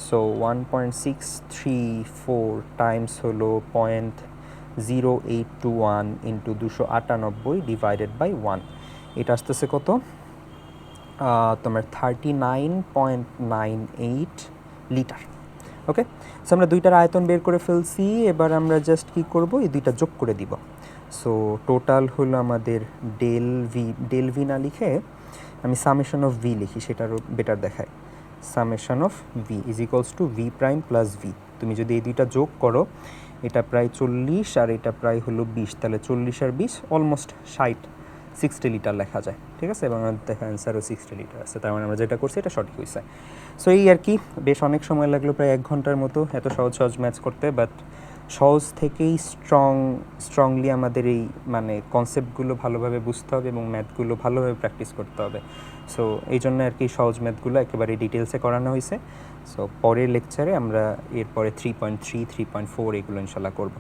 সো 1.634 টাইমস হলো 0.0821 ইন্টু 298 ডিভাইডেড বাই 1, এটা আসতেছে কত তোমার 39.98 লিটার। ওকে, সো আমরা দুইটার আয়তন বের করে ফেলছি, এবার আমরা জাস্ট কী করবো, এই দুইটা যোগ করে দিব। সো টোটাল হলো আমাদের ডেল ভি না লিখে আমি সামেশন অফ ভি লিখি, সেটারও বেটার দেখায়। Summation of V is equals to V prime plus V. তুমি যদি এই দুইটা যোগ করো, এটা প্রায় 40 আর এটা প্রায় হলো 20, তাহলে 40 আর 20 অলমোস্ট 60 লিটার লেখা যায়। ঠিক আছে, এবং আমাদের দেখা অ্যান্সারও 60 লিটার আছে, তার মানে আমরা যেটা করছি এটা সঠিক হয়েছে। সো এই আর কি, বেশ অনেক সময় লাগলো, প্রায় 1 ঘন্টার মতো এত সহজ ম্যাথস করতে, বাট সহজ থেকেই স্ট্রংলি আমাদের এই মানে কনসেপ্টগুলো ভালোভাবে বুঝতে হবে এবং ম্যাথগুলো ভালোভাবে প্র্যাকটিস করতে হবে। সো এই জন্য আর কি সহজ ম্যাথগুলো একেবারে ডিটেলসে করানো হয়েছে। সো পরের লেকচারে আমরা এরপরে 3.3, 3.4 এগুলো ইনশাল্লাহ করবো।